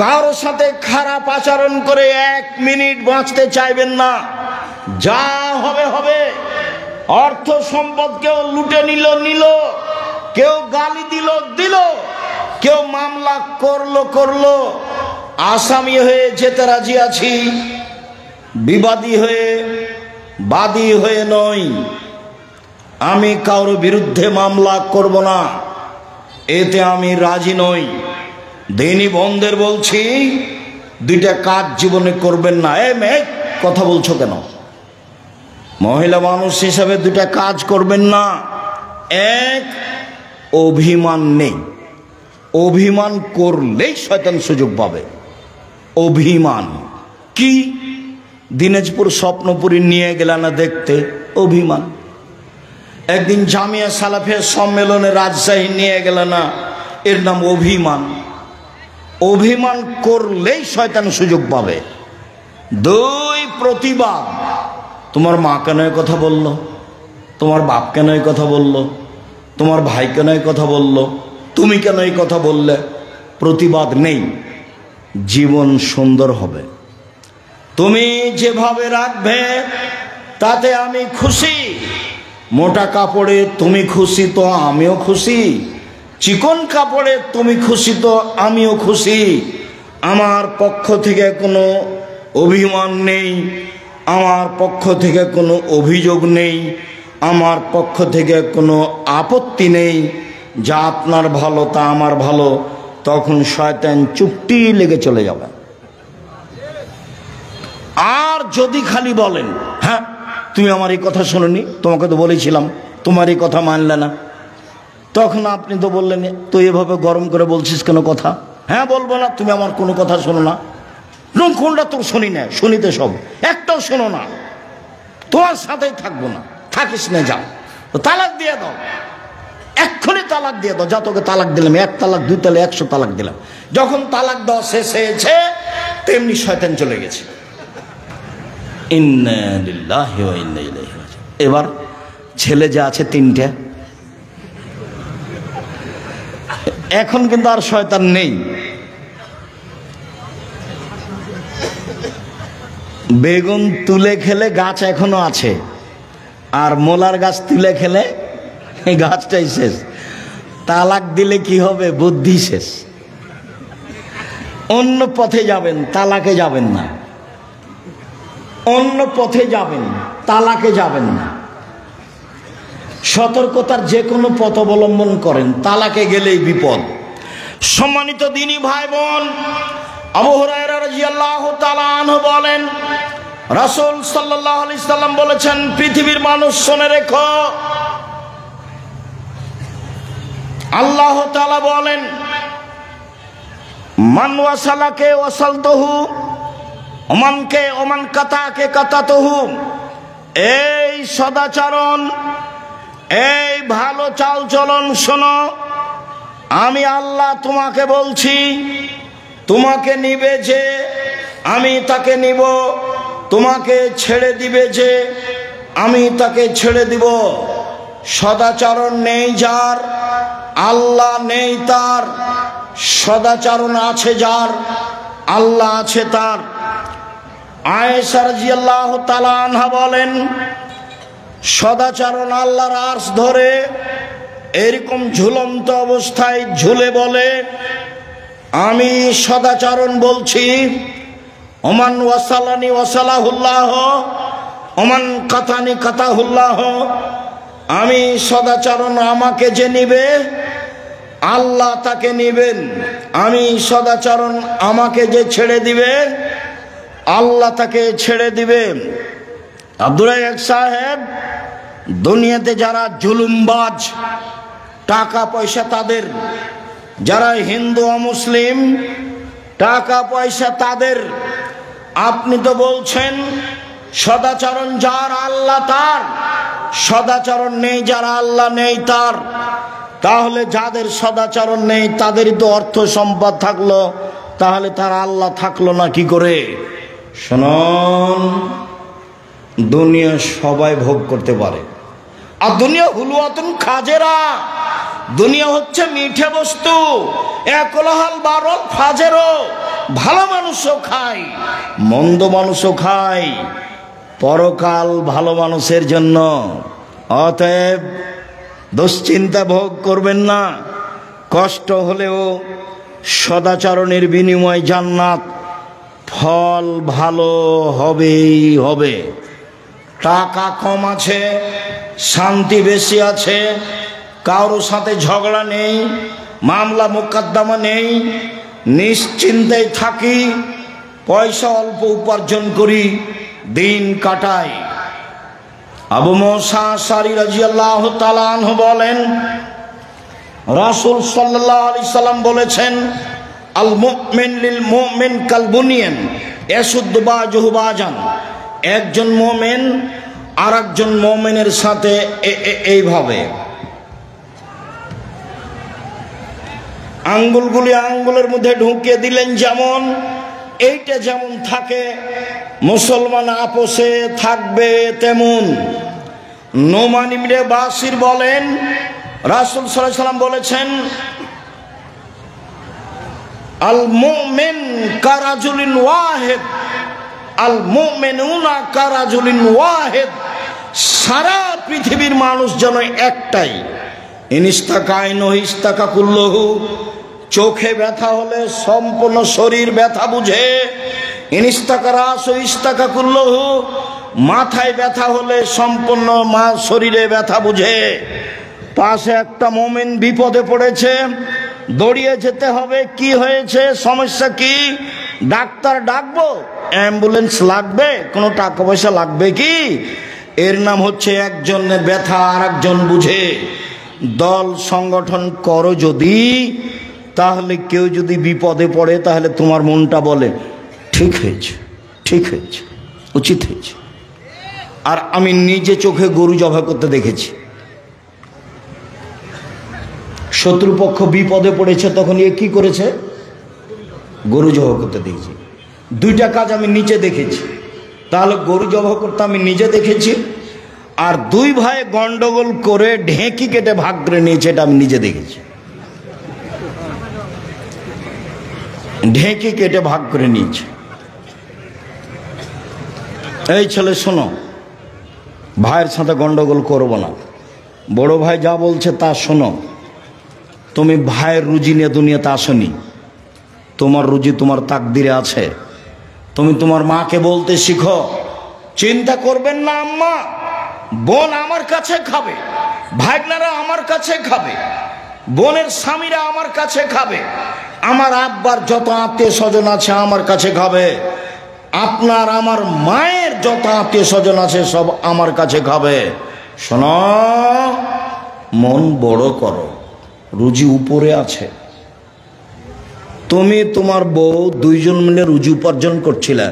কারোর সাথে খারাপ আচরণ করে 1 মিনিট বাঁচতে চাইবেন না। যা হবে হবে। অর্থ সম্পদ কেউ লুটে নিল, কেউ গালি দিল, কেউ মামলা করলো। আসামি হয়ে যেতে রাজি আছি, বিবাদী হয়ে, বাদী হয়ে নয়। আমি কারো বিরুদ্ধে মামলা করব না, এতে আমি রাজি নই। দিনী বন্ধের বলছি, 2টা কাজ জীবনে করবেন না। মেয়ে, কথা বলছো কেন? মহিলা মানুষ হিসাবে 2টা কাজ করবেন না। 1, অভিমান নেই। অভিমান করলেই শয়তান সুযোগ পাবে। অভিমান কি? দিনাজপুর স্বপ্নপুরী নিয়ে গেল না দেখতে, অভিমান। একদিন জামিয়া সালাফিয়া সম্মেলনে রাজশাহী নিয়ে গেল না, এর নাম অভিমান। অভিমান করলেই শয়তান সুযোগ পাবে। 2, প্রতিবাদ। তোমার মা কেন এই কথা বললো, তোমার বাপ কেন এই কথা বললো, তোমার ভাই কেন এই কথা বললো, তুমি কেন এই কথা বললে? প্রতিবাদ নেই, জীবন সুন্দর হবে। তুমি যেভাবে রাখবে তাতে আমি খুশি। মোটা কাপড়ে তুমি খুশি তো আমিও খুশি, চিকন কাপড়ে তুমি খুশি তো আমিও খুশি। আমার পক্ষ থেকে কোনো অভিমান নেই, আমার পক্ষ থেকে কোনো অভিযোগ নেই, আমার পক্ষ থেকে কোনো আপত্তি নেই। যা আপনার ভালো তা আমার ভালো, তখন শয়তান চুপটি লেগে চলে যাবে। আর যদি খালি বলেন, হ্যাঁ তুমি আমার এই কথা শোনোনি, তোমাকে তো বলেছিলাম, তোমার এই কথা মানলে না, তখন আপনি তো বললেন, তুই এভাবে গরম করে বলছিস কেন কথা? হ্যাঁ বলবো না, তুমি আমার কোনো কথা শোনো না। কোনটা তোর শুনি না, শুনিতে সব, একটাও শোনো না, তোমার সাথেই থাকবো না, থাকিস না, যাও, তালাক দিয়ে দাও, এক্ষুনি তালাক দিয়ে দাও। যা তোকে তালাক দিলাম, 1 তালাক 2 তালাক 100 তালাক দিলাম। যখন তালাক দেওয়া শেষ হয়েছে, তেমনি শয়তান চলে গেছে। ইন্না লিল্লাহি ওয়া ইন্না ইলাইহি রাজিউন। এবার ছেলে যা আছে 3টে, এখন কিন্তু আর শয়তান নেই। বেগুন তুলে খেলে গাছ এখনো আছে, আর মোলার গাছ তুলে খেলে এই গাছটাই শেষ। তালাক দিলে কি হবে? বুদ্ধি শেষ। অন্য পথে যাবেন, তালাকে যাবেন না। অন্য পথে যাবেন, তালাকে যাবেন না। সতর্কতার যে কোনো পথ অবলম্বন করেন, তালাকে গেলেই বিপদ। সম্মানিত দিনী ভাই বোন, আবু হুরায়রা রাদিয়াল্লাহু তাআলা আনহু বলেন, রাসূল সাল্লাল্লাহু আলাইহি সাল্লাম বলেছেন, পৃথিবীর মানুষ শুনে রেখো, আল্লাহ তাআলা বলেন, মান ওয়াসালাকে ওয়াসালতুহু ওমানকে ওমান কাতাকে কাতাতুহু। এই সদাচরণ, এই ভালো চালচলন শোনো, আমি আল্লাহ তোমাকে বলছি, তোমাকে নিবে যে আমি তাকে নিব, তোমাকে ছেড়ে দিবে যে আমি তাকে ছেড়ে দিব। সদাচরণ নেই যার, আল্লাহ নেই তার। সদাচরণ আছে যার, আল্লাহ আছে তার। আয়েশা রাদিয়াল্লাহু তাআলা আনহা বলেন, সদাচরণ আল্লাহর আরশ ধরে এরকম ঝুলন্ত অবস্থায় ঝুলে বলে, আমি সদাচরণ বলছি, ওমান ওয়াসালানি ওয়াসালাহুল্লাহ ওমান কাতানি কাতাহুল্লাহ। আমি সদাচরণ, আমাকে যে নিবে আল্লাহ তাকে নিবেন। আমি সদাচরণ, আমাকে যে ছেড়ে দিবে আল্লাহ তাকে ছেড়ে দিবে। আব্দুল রাজ্জাক সাহেব, দুনিয়াতে যারা জুলুমবাজ, টাকা পয়সা তাদের, যারা হিন্দু অমুসলিম, টাকা পয়সা তাদের। আপনি তো বলছেন সদাচরণ যার আল্লাহ তার, সদাচরণ নেই যারা আল্লাহ নেই তার। তাহলে যাদের সদাচরণ নেই তাদেরই তো অর্থ সম্পদ থাকলো, তাহলে তার আল্লাহ থাকলো না কি করে? শুনুন, দুনিয়া সবাই ভোগ করতে পারে, আর দুনিয়া হুলুয়াতুন খাজেরা, দুনিয়া হচ্ছে মিঠে বস্তু, একলাহাল বারল ফাজেরও। ভালো মানুষও খায়, মন্দ মানুষও খায়, পরকাল ভালো মানুষের জন্য। অতএব দুশ্চিন্তা ভোগ করবেন না, কষ্ট হলেও সদাচরণের বিনিময় জান্নাত, ফল ভালো হবেই হবে। টাকা কম আছে, শান্তি বেশি আছে, কারোর সাথে ঝগড়া নেই, মামলা মোকদ্দমা নেই, নিশ্চিন্তায় থাকি, পয়সা অল্প উপার্জন করি, দিন কাটাই। আবু মুসা আশআরী রাদিয়াল্লাহু তাআলা আনহু বলেন, রাসূল সাল্লাল্লাহু আলাইহি সাল্লাম বলেছেন, আল মুমিন লিল মুমিন কাল বুনিয়ান ইয়াশুদ্দু বাযুহু বাযান। একজন মুমিন আরেকজন মুমিনের সাথে এইভাবে আঙ্গুলগুলি আঙ্গুলের মধ্যে ঢুকিয়ে দিলেন, যেমন এইটা যেমন থাকে, মুসলমান আপোষে থাকবে তেমন। নোমান ইবনে বাশির বলেন, রাসূল সাল্লাল্লাহু আলাইহি সাল্লাম বলেছেন, আল মুমিন কারাজুলিন ওয়াহিদ, আল মুমিনুনা কারাজুলিন ওয়াহিদ। সারা পৃথিবীর মানুষ যেন একটাই। ইনিস্তাকাইনু ইস্তাকা কুল্লুহু। চোখে ব্যথা হলে সম্পূর্ণ শরীর ব্যথা বুঝে। ইনিস্তাকা রাসু ইস্তাকা কুল্লুহু। মাথায় ব্যথা হলে সম্পূর্ণ শরীরে ব্যথা বুঝে। পাশে একটা মুমিন বিপদে পড়েছে, দৌড়িয়ে যেতে হবে, কি হয়েছে, সমস্যা কি, ডাক্তার ডাকবো, অ্যাম্বুলেন্স লাগবে, কোনো টাকা পয়সা লাগবে কি? এর নাম হচ্ছে একজনের ব্যথা আর একজন বুঝে। দল সংগঠন করো যদি, তাহলে কেউ যদি বিপদে পড়ে তাহলে তোমার মনটা বলে ঠিক হয়েছে, ঠিক হয়েছে, উচিত হয়েছে। আর আমি নিজে চোখে গরু জবাই করতে দেখেছি। শত্রুপক্ষ বিপদে পড়েছে, তখন এ কি করেছে? গরু জবাই করতে দেখেছি। দুইটা কাজ আমি নিজে দেখেছি। তাহলে গরু জবাই করতে আমি নিজে দেখেছি, আর দুই ভাই গন্ডগোল করে ঢেঁকি কেটে ভাগ করে নিয়েছে, এটা আমি নিজে দেখেছি। ঢেঁকি কেটে ভাগ করে নিয়েছে। এই ছেলে শোনো, ভাইয়ের সাথে গন্ডগোল করবো না, বড় ভাই যা বলছে তা শোনো। তুমি ভাইয়ের রুজি নিয়ে দুনিয়াতে আসনি, তোমার রুজি তোমার তাকদিরে আছে। তুমি তোমার মাকে বলতে শিখো, চিন্তা করবেন না আম্মা, বোন আমার কাছে খাবে, ভাগনারা আমার কাছে খাবে, বোনের স্বামীরা আমার কাছে খাবে, আমার আব্বার যত আত্মীয় স্বজন আছে আমার কাছে খাবে, আপনার আমার মায়ের যত আত্মীয় স্বজন আছে সব আমার কাছে খাবে। শোনো, মন বড় করো, রুজি উপরে আছে। তুমি তোমার বউ দুইজন মিলে রুজি উপার্জন করছিলে,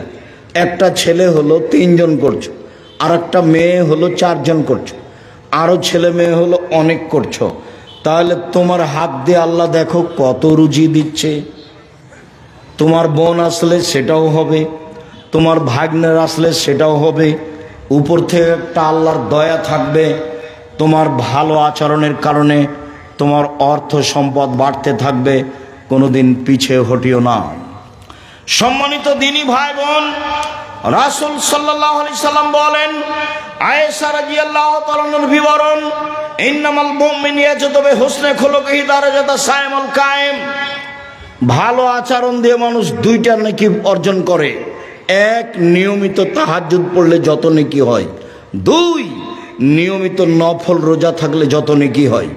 একটা ছেলে হলো 3 জন করছো, আর একটা মেয়ে হলো 4 জন করছো, আরো ছেলে মেয়ে হলো অনেক করছো। তাহলে তোমার হাত দিয়ে আল্লাহ দেখো কত রুজি দিচ্ছে। তোমার বোন আসলে সেটাও হবে, তোমার ভাগ্নের আসলে সেটাও হবে। উপর থেকে একটা আল্লাহর দয়া থাকবে, তোমার ভালো আচরণের কারণে তোমার অর্থ সম্পদ বাড়তে থাকবে। কোনোদিন পিছিয়ে হটিও না। সম্মানিত দিনী ভাই বোন, রাসূল সাল্লাল্লাহু আলাইহি সাল্লাম বলেন, আয়েশা রাদিয়াল্লাহু তাআলার বিবরণ, ইন্নামাল মুমিনু ইয়াজুদু বিহুসনি খুলুকিহি দারাজাতা সাইমুল কায়েম। ভালো আচরণ দিয়ে মানুষ 2টা নেকি অর্জন করে। 1, নিয়মিত তাহাজ্জুদ পড়লে যত নেকি হয়। 2, নিয়মিত নফল রোজা থাকলে যত নেকি হয়।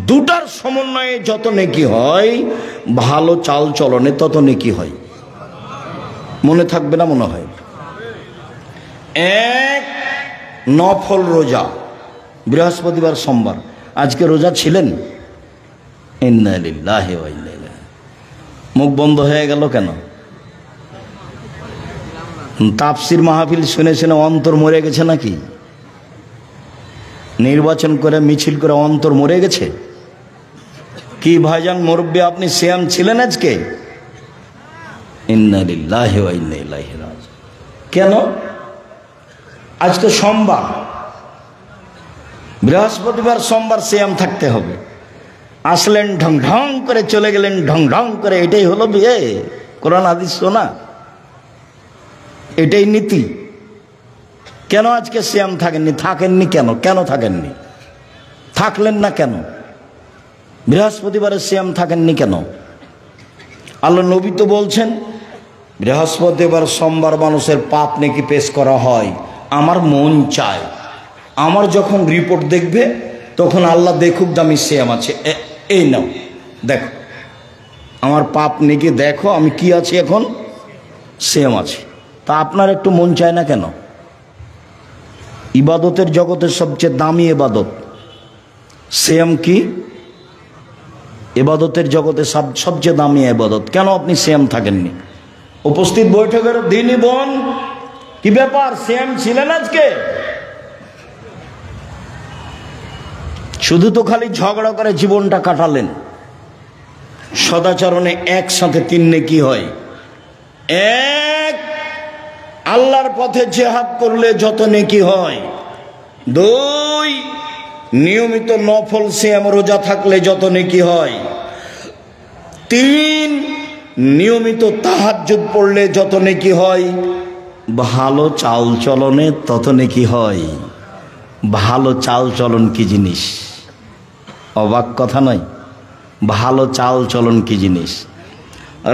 2টার সমন্বয়ে যত নেকি হয়, ভালো চাল চলনে তত নেকি হয়। মনে থাকবে না মনে হয়? 1, নফল রোজা, বৃহস্পতিবার সোমবার। আজকে রোজা ছিলেন? ইন্না লিল্লাহি ওয়া ইন্না ইলাইহি। মুখ বন্ধ হয়ে গেল কেন? তাফসির মাহফিল শুনে শুনে অন্তর মরে গেছে নাকি? নির্বাচন করে মিছিল করে অন্তর মরে গেছে কি? ভাইজান মুরব্বী, আপনি সিয়াম ছিলেন আজকে? ইন্না লিল্লাহি ওয়া ইন্না ইলাইহি রাজিউন। কেন? আজকে সোমবার, বৃহস্পতিবার সোমবার সিয়াম থাকতে হবে। আসলেন ঢং ঢং করে, চলে গেলেন ঢং ঢং করে। এটাই হলো বিয়ে? কোরআন হাদিস শোনা, এটাই নীতি। কেন আজকে সিয়াম থাকেননি? থাকেননি কেন? কেন থাকেননি? থাকলেন না কেন? বৃহস্পতিবারে সিয়াম থাকেননি কেন? আল্লাহ নবী তো বলছেন, বৃহস্পতিবার সোমবার মানুষের পাপ নেকি পেশ করা হয়। আমার মন চায়, আমার যখন রিপোর্ট দেখবে তখন আল্লাহ দেখুক দামি সিয়াম আছে, এই নাও দেখো আমার পাপ নেকি, দেখো আমি কি আছি, এখন সিয়াম আছে। তা আপনার একটু মন চায় না কেন? ইবাদতের জগতের সবচেয়ে দামি ইবাদত সিয়াম। কি ইবাদতের জগতে সবচেয়ে দামি ইবাদত, কেন আপনি সিয়াম থাকেননি? উপস্থিত বৈঠকের দিনই বোন, কি ব্যাপার, সিয়াম ছিলেন আজকে? শুধু তো খালি ঝগড়া করে জীবনটা কাটালেন। সদাচরণে একসাথে 3 নেকি হয়। 1, আল্লাহর পথে জিহাদ করলে যত নেকি হয়। 2, নিয়মিত নফল সিয়াম রোজা থাকলে যত নেকি হয়। 3, নিয়মিত তাহাজ্জুদ পড়লে যত নেকি হয়। ভালো চাল চলনে তত নেকি হয়। ভালো চাল চলন কি জিনিস? অবাক কথা নয়? ভালো চাল চলন কি জিনিস?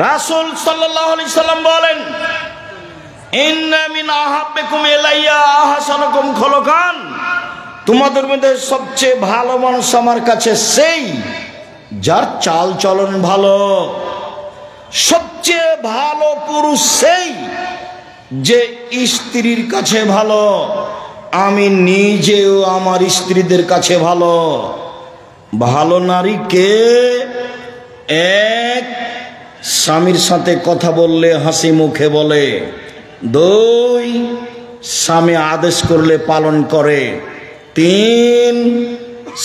রাসূল সাল্লাল্লাহু আলাইহি সাল্লাম বলেন, ইন্না মিন আহাব্বিকুম ইলাইয়া আহসানুকুম খুলুকান। তোমাদের মধ্যে সবচেয়ে ভালো মানুষ আমার কাছে সেই যার চাল চলন ভালো। সবচেয়ে ভালো পুরুষ সেই যে স্ত্রীর কাছে ভালো। আমি নিজেও আমার স্ত্রীদের কাছে ভালো। ভালো নারী কে? 1, স্বামীর সাথে কথা বললে হাসি মুখে বলে। 2, স্বামী আদেশ করলে পালন করে। 3,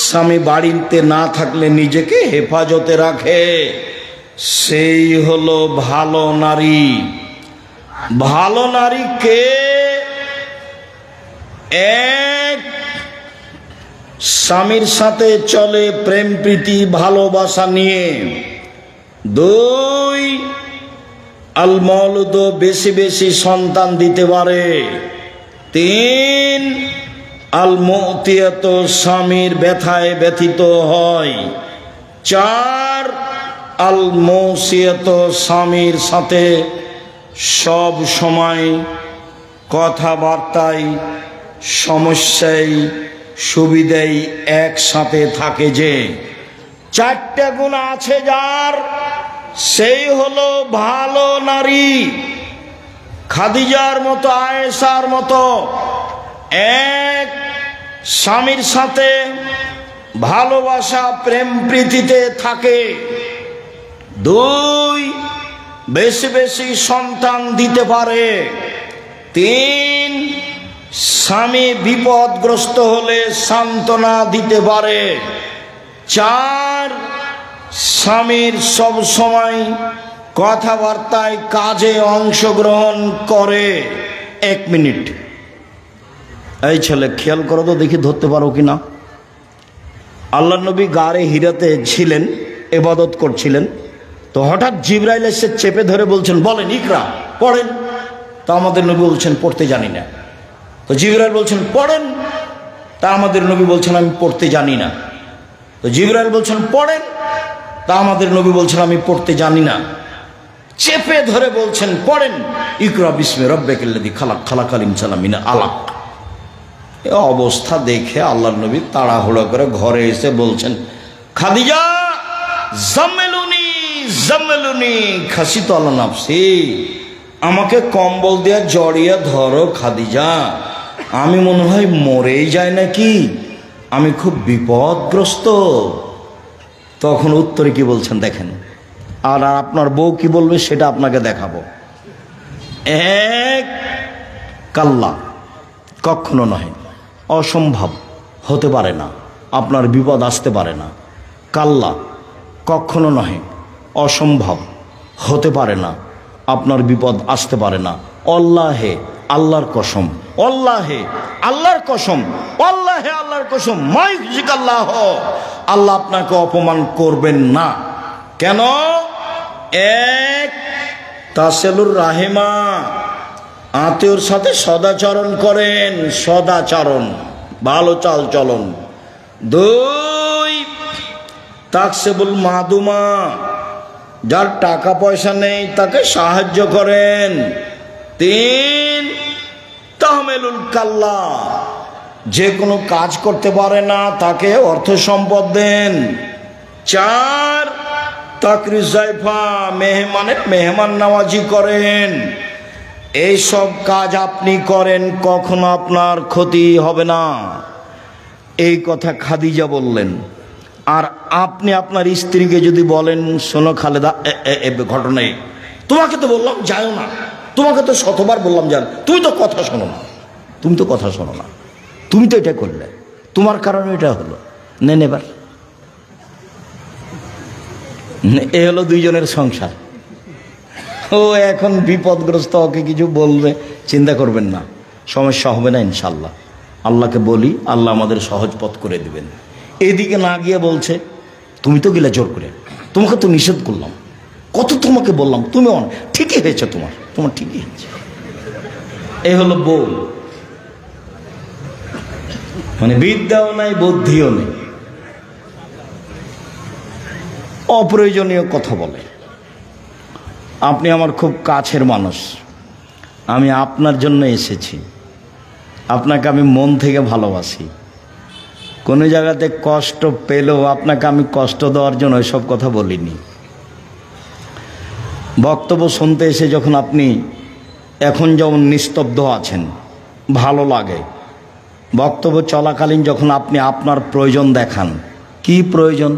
স্বামী বাড়িতে না থাকলে নিজেকে হেফাজতে রাখে। সেই হলো ভালো নারী। ভালো নারী কে? 1, স্বামীর সাথে চলে প্রেম প্রীতি ভালোবাসা নিয়ে। 2, আল মওলুদ বেশি বেশি সন্তান দিতে পারে। 3, আল মুতিয়াত স্বামীর ব্যথায় ব্যথিত হয়। 4, আল মৌসিয়াত স্বামীর সাথে সব সময় কথাবার্তায় সমস্যায় সুবিধেই একসাথে থাকে। যে চারটে গুণ আছে যার, সেই হলো ভালো নারী। খাদিজার মতো, আয়েশার মতো এক, স্বামীর সাথে ভালোবাসা প্রেম প্রীতিতে থাকে। দুই, বেশি বেশি সন্তান দিতে পারে। তিন, স্বামী বিপদগ্রস্ত হলে সান্ত্বনা দিতে পারে। চার, স্বামীর সব সময় কথাবার্তায় কাজে অংশগ্রহণ করে। 1 মিনিট, এই ছেলে খেয়াল করো তো দেখি ধরতে পারো কিনা। আল্লাহ নবী গারে হিরাতে ছিলেন, ইবাদত করছিলেন, তো হঠাৎ জিবরাইল এসে চেপে ধরে বলছেন, বলেন ইকরা, পড়েন। তা আমাদের নবী বলছেন পড়তে জানি না। তো জিবরাইল বলছেন পড়েন। তা আমাদের নবী বলছেন আমি পড়তে জানি না। তো জিবরাইল বলছেন পড়েন। তা আমাদের নবী বলছেন আমি পড়তে জানি না। চেপে ধরে বলছেন পড়েন, ইকরা বিস্মি রাব্বিকাল্লাযী খালাক, খালাকাল ইনসানা মিন আলাক। এই অবস্থা দেখে আল্লাহর নবী তাড়াহুড়ো করে ঘরে এসে বলছেন, খাদিজা জাম্মেলুনি জাম্মেলুনি খাসিতু আলা নাফসি, আমাকে কম্বল দিয়ে জড়িয়ে ধরো খাদিজা, আমি মনে হয় মরেই যায় নাকি, আমি খুব বিপদগ্রস্ত। তখন উত্তরে কি বলছেন দেখেন, আর আপনার বউ কি বলবে সেটা আপনাকে দেখাবো। এক, কাল্লা, কখনো নয়, অসম্ভব, হতে পারে না, আপনার বিপদ আসতে পারে না। কাল্লা, কখনো নয়, অসম্ভব, হতে পারে না, আপনার বিপদ আসতে পারে না। আল্লাহে, আল্লাহর কসম, আল্লাহে, আল্লাহর কসম, আল্লাহে, আল্লাহর কসম, মাইজিকাল্লাহ, আল্লাহ আপনাকে অপমান করবেন না। কেন? এক, তাসেলুর রাহিমা, আত্মীয়র সাথে সদাচরণ করেন, সদাচরণ, ভালো চাল চলন। দুই, তাকসেবুল মাদুমা, যার টাকা পয়সা নেই তাকে সাহায্য করেন। তিন, তাহমেলুল কাল্লা, যে কোনো কাজ করতে পারে না তাকে অর্থ সম্পদ দেন। চার, তাকরিজ জাইফা, মেহমানের মেহমান নওয়াজি করেন। এইসব কাজ আপনি করেন, কখনো আপনার ক্ষতি হবে না। এই কথা খাদিজা বললেন। আর আপনি আপনার স্ত্রীকে যদি বলেন, শোনো খালেদা, ঘটনায় তোমাকে তো বললাম যাও না, তোমাকে তো শতবার বললাম যান, তুমি তো কথা শোনো না, তুমি তো কথা শোনো না, তুমি তো এটা করলে, তোমার কারণে এটা হলো, নেন এবার। এ হলো দুইজনের সংসার। ও এখন বিপদগ্রস্ত, ওকে কিছু বলবে, চিন্তা করবেন না, সমস্যা হবে না ইনশাল্লাহ। আল্লাহকে বলি, আল্লাহ আমাদের সহজ পথ করে দিবেন। এদিকে না গিয়ে বলছে, তুমি তো গেলে জোর করে, তোমাকে তো নিষেধ করলাম, কত তোমাকে বললাম, তুমি ঠিকই হয়েছে, তোমার ঠিকই হয়েছে। এ হলো বউ, মানে বিদ্যাও নাই বুদ্ধিও নেই, অপ্রয়োজনীয় কথা বলে। আপনি আমার খুব কাছের মানুষ, আমি আপনার জন্য এসেছি, আপনাকে আমি মন থেকে ভালোবাসি। কোনো জায়গাতে কষ্ট পেলেও আপনাকে আমি কষ্ট দেওয়ার জন্য এসব কথা বলিনি। বক্তব্য শুনতে এসে যখন আপনি এখন যেমন নিস্তব্ধ আছেন, ভালো লাগে। বক্তব্য চলাকালীন যখন আপনি আপনার প্রয়োজন দেখান, কি প্রয়োজন,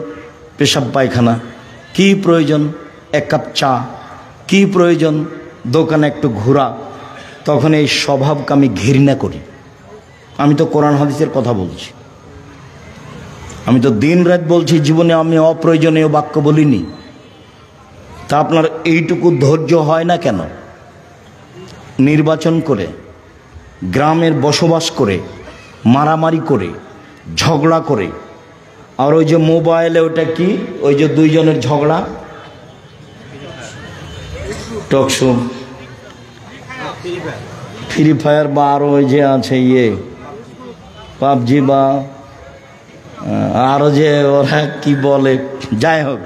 পেশাব পায়খানা, কি প্রয়োজন, এক কাপ চা, কি প্রয়োজন, দোকানে একটু ঘোরা, তখন এই স্বভাবকে আমি ঘৃণা করি। আমি তো কোরআন হাদিসের কথা বলছি, আমি তো দিন রাত বলছি, জীবনে আমি অপ্রয়োজনীয় বাক্য বলিনি। তা আপনার এইটুকু ধৈর্য হয় না কেন? নির্বাচন করে, গ্রামের বসবাস করে, মারামারি করে, ঝগড়া করে, আর ওই যে মোবাইলে ওটা কি, ওই যে দুইজনের ঝগড়া, টকশো, ফ্রি ফায়ার, বা আরও ওই যে আছে পাবজি, বা আরও যে ওরা কি বলে, যাই হোক,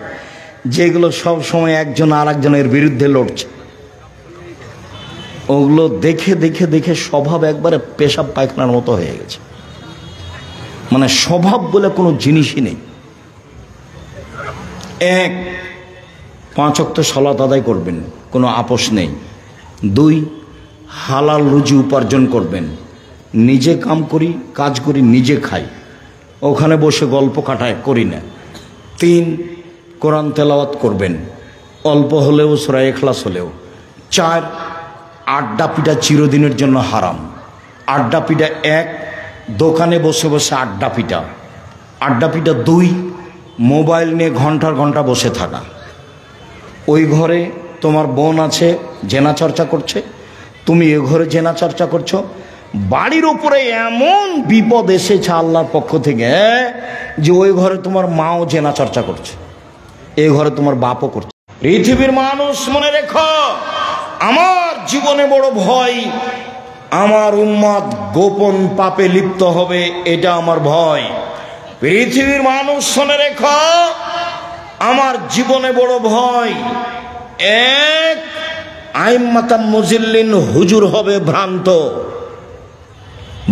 যেগুলো সব সময় একজন আর একজনের বিরুদ্ধে লড়ছে, ওগুলো দেখে দেখে দেখে স্বভাব একবারে পেশাব পায়খানার মতো হয়ে গেছে। মানে স্বভাব বলে কোনো জিনিসই নেই। এক, 5 ওয়াক্ত সালাত আদায় করবেন, কোনো আপোষ নেই। 2, হালাল রুজি উপার্জন করবেন, নিজে কাজ করি নিজে খাই, ওখানে বসে গল্প কাটায় করি না। 3, কোরআন তেলাওয়াত করবেন, অল্প হলেও সূরা ইখলাস হলেও। 4, আড্ডা পিটা চিরদিনের জন্য হারাম। আড্ডা পিটা 1, দোকানে বসে বসে আড্ডা পিটা। 2, মোবাইল নিয়ে ঘন্টার ঘন্টা বসে থাকা। ওই ঘরে তোমার বোন আছে, জেনা চর্চা করছে, তুমি এ ঘরে জেনা চর্চা করছো। বাড়ির উপরে এমন বিপদ এসেছে আল্লাহর পক্ষ থেকে যে ওই ঘরে তোমার মাও জেনা চর্চা করছে, এ ঘরে তোমার বাপও করছে। পৃথিবীর মানুষ মনে রেখো, আমার জীবনে বড় ভয়, আমার উম্মত গোপন পাপে লিপ্ত হবে, এটা আমার ভয়। পৃথিবীর মানুষ শুনে রেখো, আমার জীবনে বড় ভয়, এক আইম্মাতাম মুজিল্লিন হুজুর হবে ভ্রান্ত।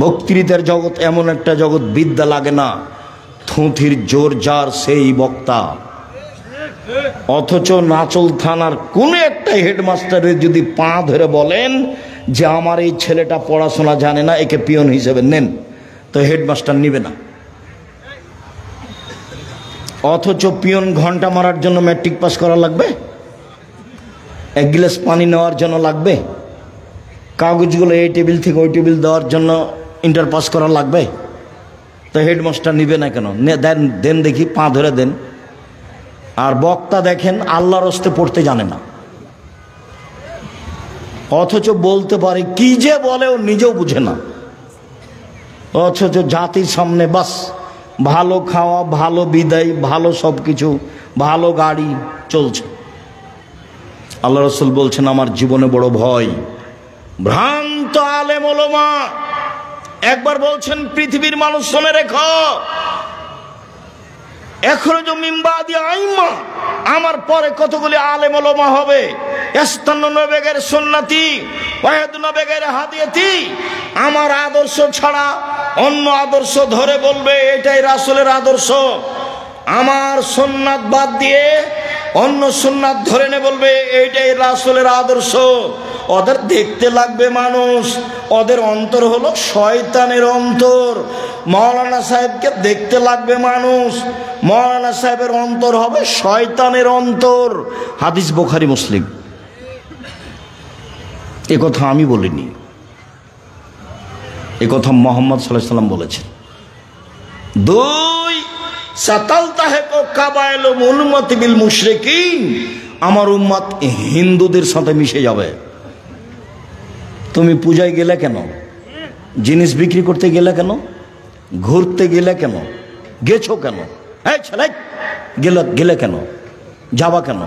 বক্তৃতার জগৎ এমন একটা জগৎ, বিদ্যা লাগে না, থুথির জোর যার সেই বক্তা। অথচ নাচল থানার কোন একটা হেডমাস্টারের যদি পা ধরে বলেন যে আমার এই ছেলেটা পড়াশোনা জানে না, একে পিয়ন হিসেবে নেন, তো হেডমাস্টার নিবে না। অথচ পিয়ন ঘন্টা মারার জন্য ম্যাট্রিক পাস করা লাগবে, 1 গ্লাস পানি নেওয়ার জন্য লাগবে, কাগজগুলো এই টেবিল থেকে ওই টেবিল দেওয়ার জন্য ইন্টার পাস করা লাগবে, তো হেডমাস্টার নিবে না কেন? দেন দেখি, পা ধরে দেন। আর বক্তা দেখেন আল্লাহর হস্তে পড়তে জানে না, অথচ বলতে পারে, কি যে বলে ও নিজেও বুঝে না। অথচ জাতির সামনে বাস ভালো খাওয়া, ভালো বিদায়, ভালো সব কিছু, ভালো গাড়ি চলছে। আল্লাহ রাসূল বলছেন আমার জীবনে বড় ভয় ভ্রান্ত আলেম ওলামা। একবার বলছেন পৃথিবীর মানুষ শুনে রেখো, এখনো যে মিম্বাদি আইম্মা, আমার পরে কতগুলি আলেম ওলামা হবে, ইস্তান্নুনা বিগাইরি সুন্নতি ওয়া ইয়াহদুনা বিগাইরি হাদিয়াতি, আমার আদর্শ ছাড়া অন্য আদর্শ ধরে বলবে এটাই রাসূলের আদর্শ, আমার সুন্নাত বাদ দিয়ে অন্য সুন্নাত ধরে নে বলবে এইটাই রাসূলের আদর্শ। ওদের দেখতে লাগবে মানুষ, ওদের অন্তর হলো শয়তানের অন্তর। মাওলানা সাহেবকে দেখতে লাগবে মানুষ, মাওলানা সাহেবের অন্তর হবে শয়তানের অন্তর। হাদিস বুখারী মুসলিম। এ কথা আমি বলিনি, এ কথা মুহাম্মদ সাল্লাল্লাহু আলাইহি ওয়াসাল্লাম বলেছেন। 2, সাতালতাহিকু কাবাইলু উম্মতি বিল মুশরিকিন, আমার উম্মত হিন্দুদের সাথে মিশে যাবে। তুমি পূজায় গেলে কেন? জিনিস বিক্রি করতে গেলে কেন? ঘুরতে গেলে কেন? গেছো কেন? এই ছেলে গেলে কেন? যাবা কেন?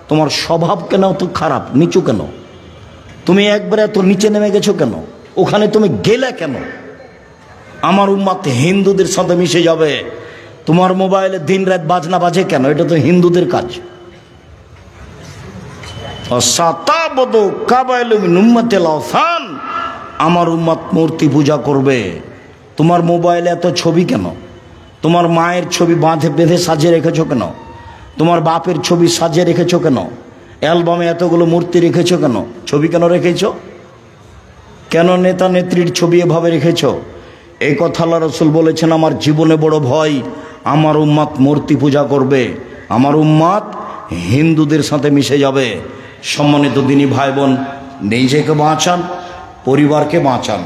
তোমার স্বভাব কেন তো খারাপ, নিচু কেন? তুমি একবারে এত নিচে নেমে গেছো কেন? ওখানে তুমি গেলে কেন? আমার উম্মত হিন্দুদের সাথে মিশে যাবে। তোমার মোবাইলে দিন রাত বাজনা বাজে কেন? এটা তো হিন্দুদের কাজ। আমার উম্মত মূর্তি পূজা করবে। তোমার মোবাইলে এত ছবি কেন? তোমার মায়ের ছবি বেঁধে সাজিয়ে রেখেছো কেন? তোমার বাপের ছবি সাজিয়ে রেখেছো কেন? অ্যালবামে এতগুলো মূর্তি রেখেছো কেন? ছবি কেন রেখেছো? কেন নেতা নেত্রীর ছবি এভাবে রেখেছো? এই কথা আল্লাহ রাসূল বলেছেন আমার জীবনে বড় ভয়, আমার উম্মত মূর্তি পূজা করবে, আমার উম্মত হিন্দুদের সাথে মিশে যাবে। সম্মানিত দিনী ভাই বোন, নিজেকে বাঁচান, পরিবারকে বাঁচান,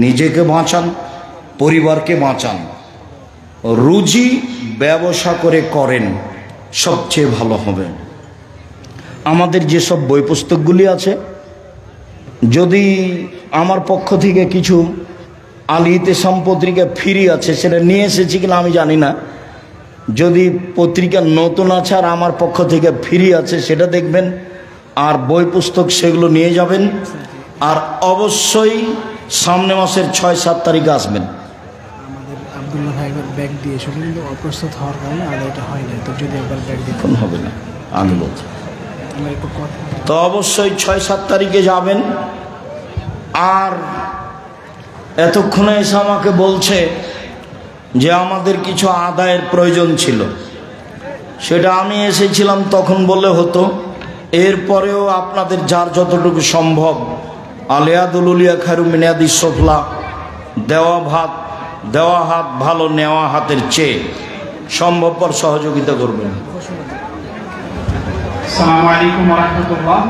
নিজেকে বাঁচান, পরিবারকে বাঁচান। রুজি ব্যবসা করে করেন, সবচেয়ে ভালো হবে। আমাদের যেসব বই পুস্তকগুলি আছে, যদি আমার পক্ষ থেকে কিছু আল ইতিসাম পত্রিকা ফ্রি আছে, সেটা নিয়ে এসেছি কিনা আমি জানি না। যদি পত্রিকা নতুন আছে আর আমার পক্ষ থেকে ফ্রি আছে সেটা দেখবেন, আর বই পুস্তক সেগুলো নিয়ে যাবেন। আর অবশ্যই সামনে মাসের 6-7 তারিখে আসবেন। আমাদের আব্দুল্লাহ ভাই একবার ব্যাগ দিয়েছিল, কিন্তু অপ্রস্তুত হওয়ার কারণে আদায়টা হয় না। তো যদি একবার ব্যাগ দিতে হবে না, আমি বলছি তো অবশ্যই 6-7 তারিখে যাবেন। আর এতক্ষণে এসে আমাকে বলছে যে আমাদের কিছু আদায়ের প্রয়োজন ছিল, সেটা আমি এসেছিলাম তখন বলে হতো। এরপরেও আপনাদের যার যতটুকু সম্ভব, আলিয়াদুল উলিয়া খায়রুম মিন ইয়াদিস সুফলা, দেওয়া হাত ভালো নেওয়া হাতের চেয়ে, সম্ভবপর সহযোগিতা করবেন। আসসালামু আলাইকুম ওয়া রাহমাতুল্লাহ।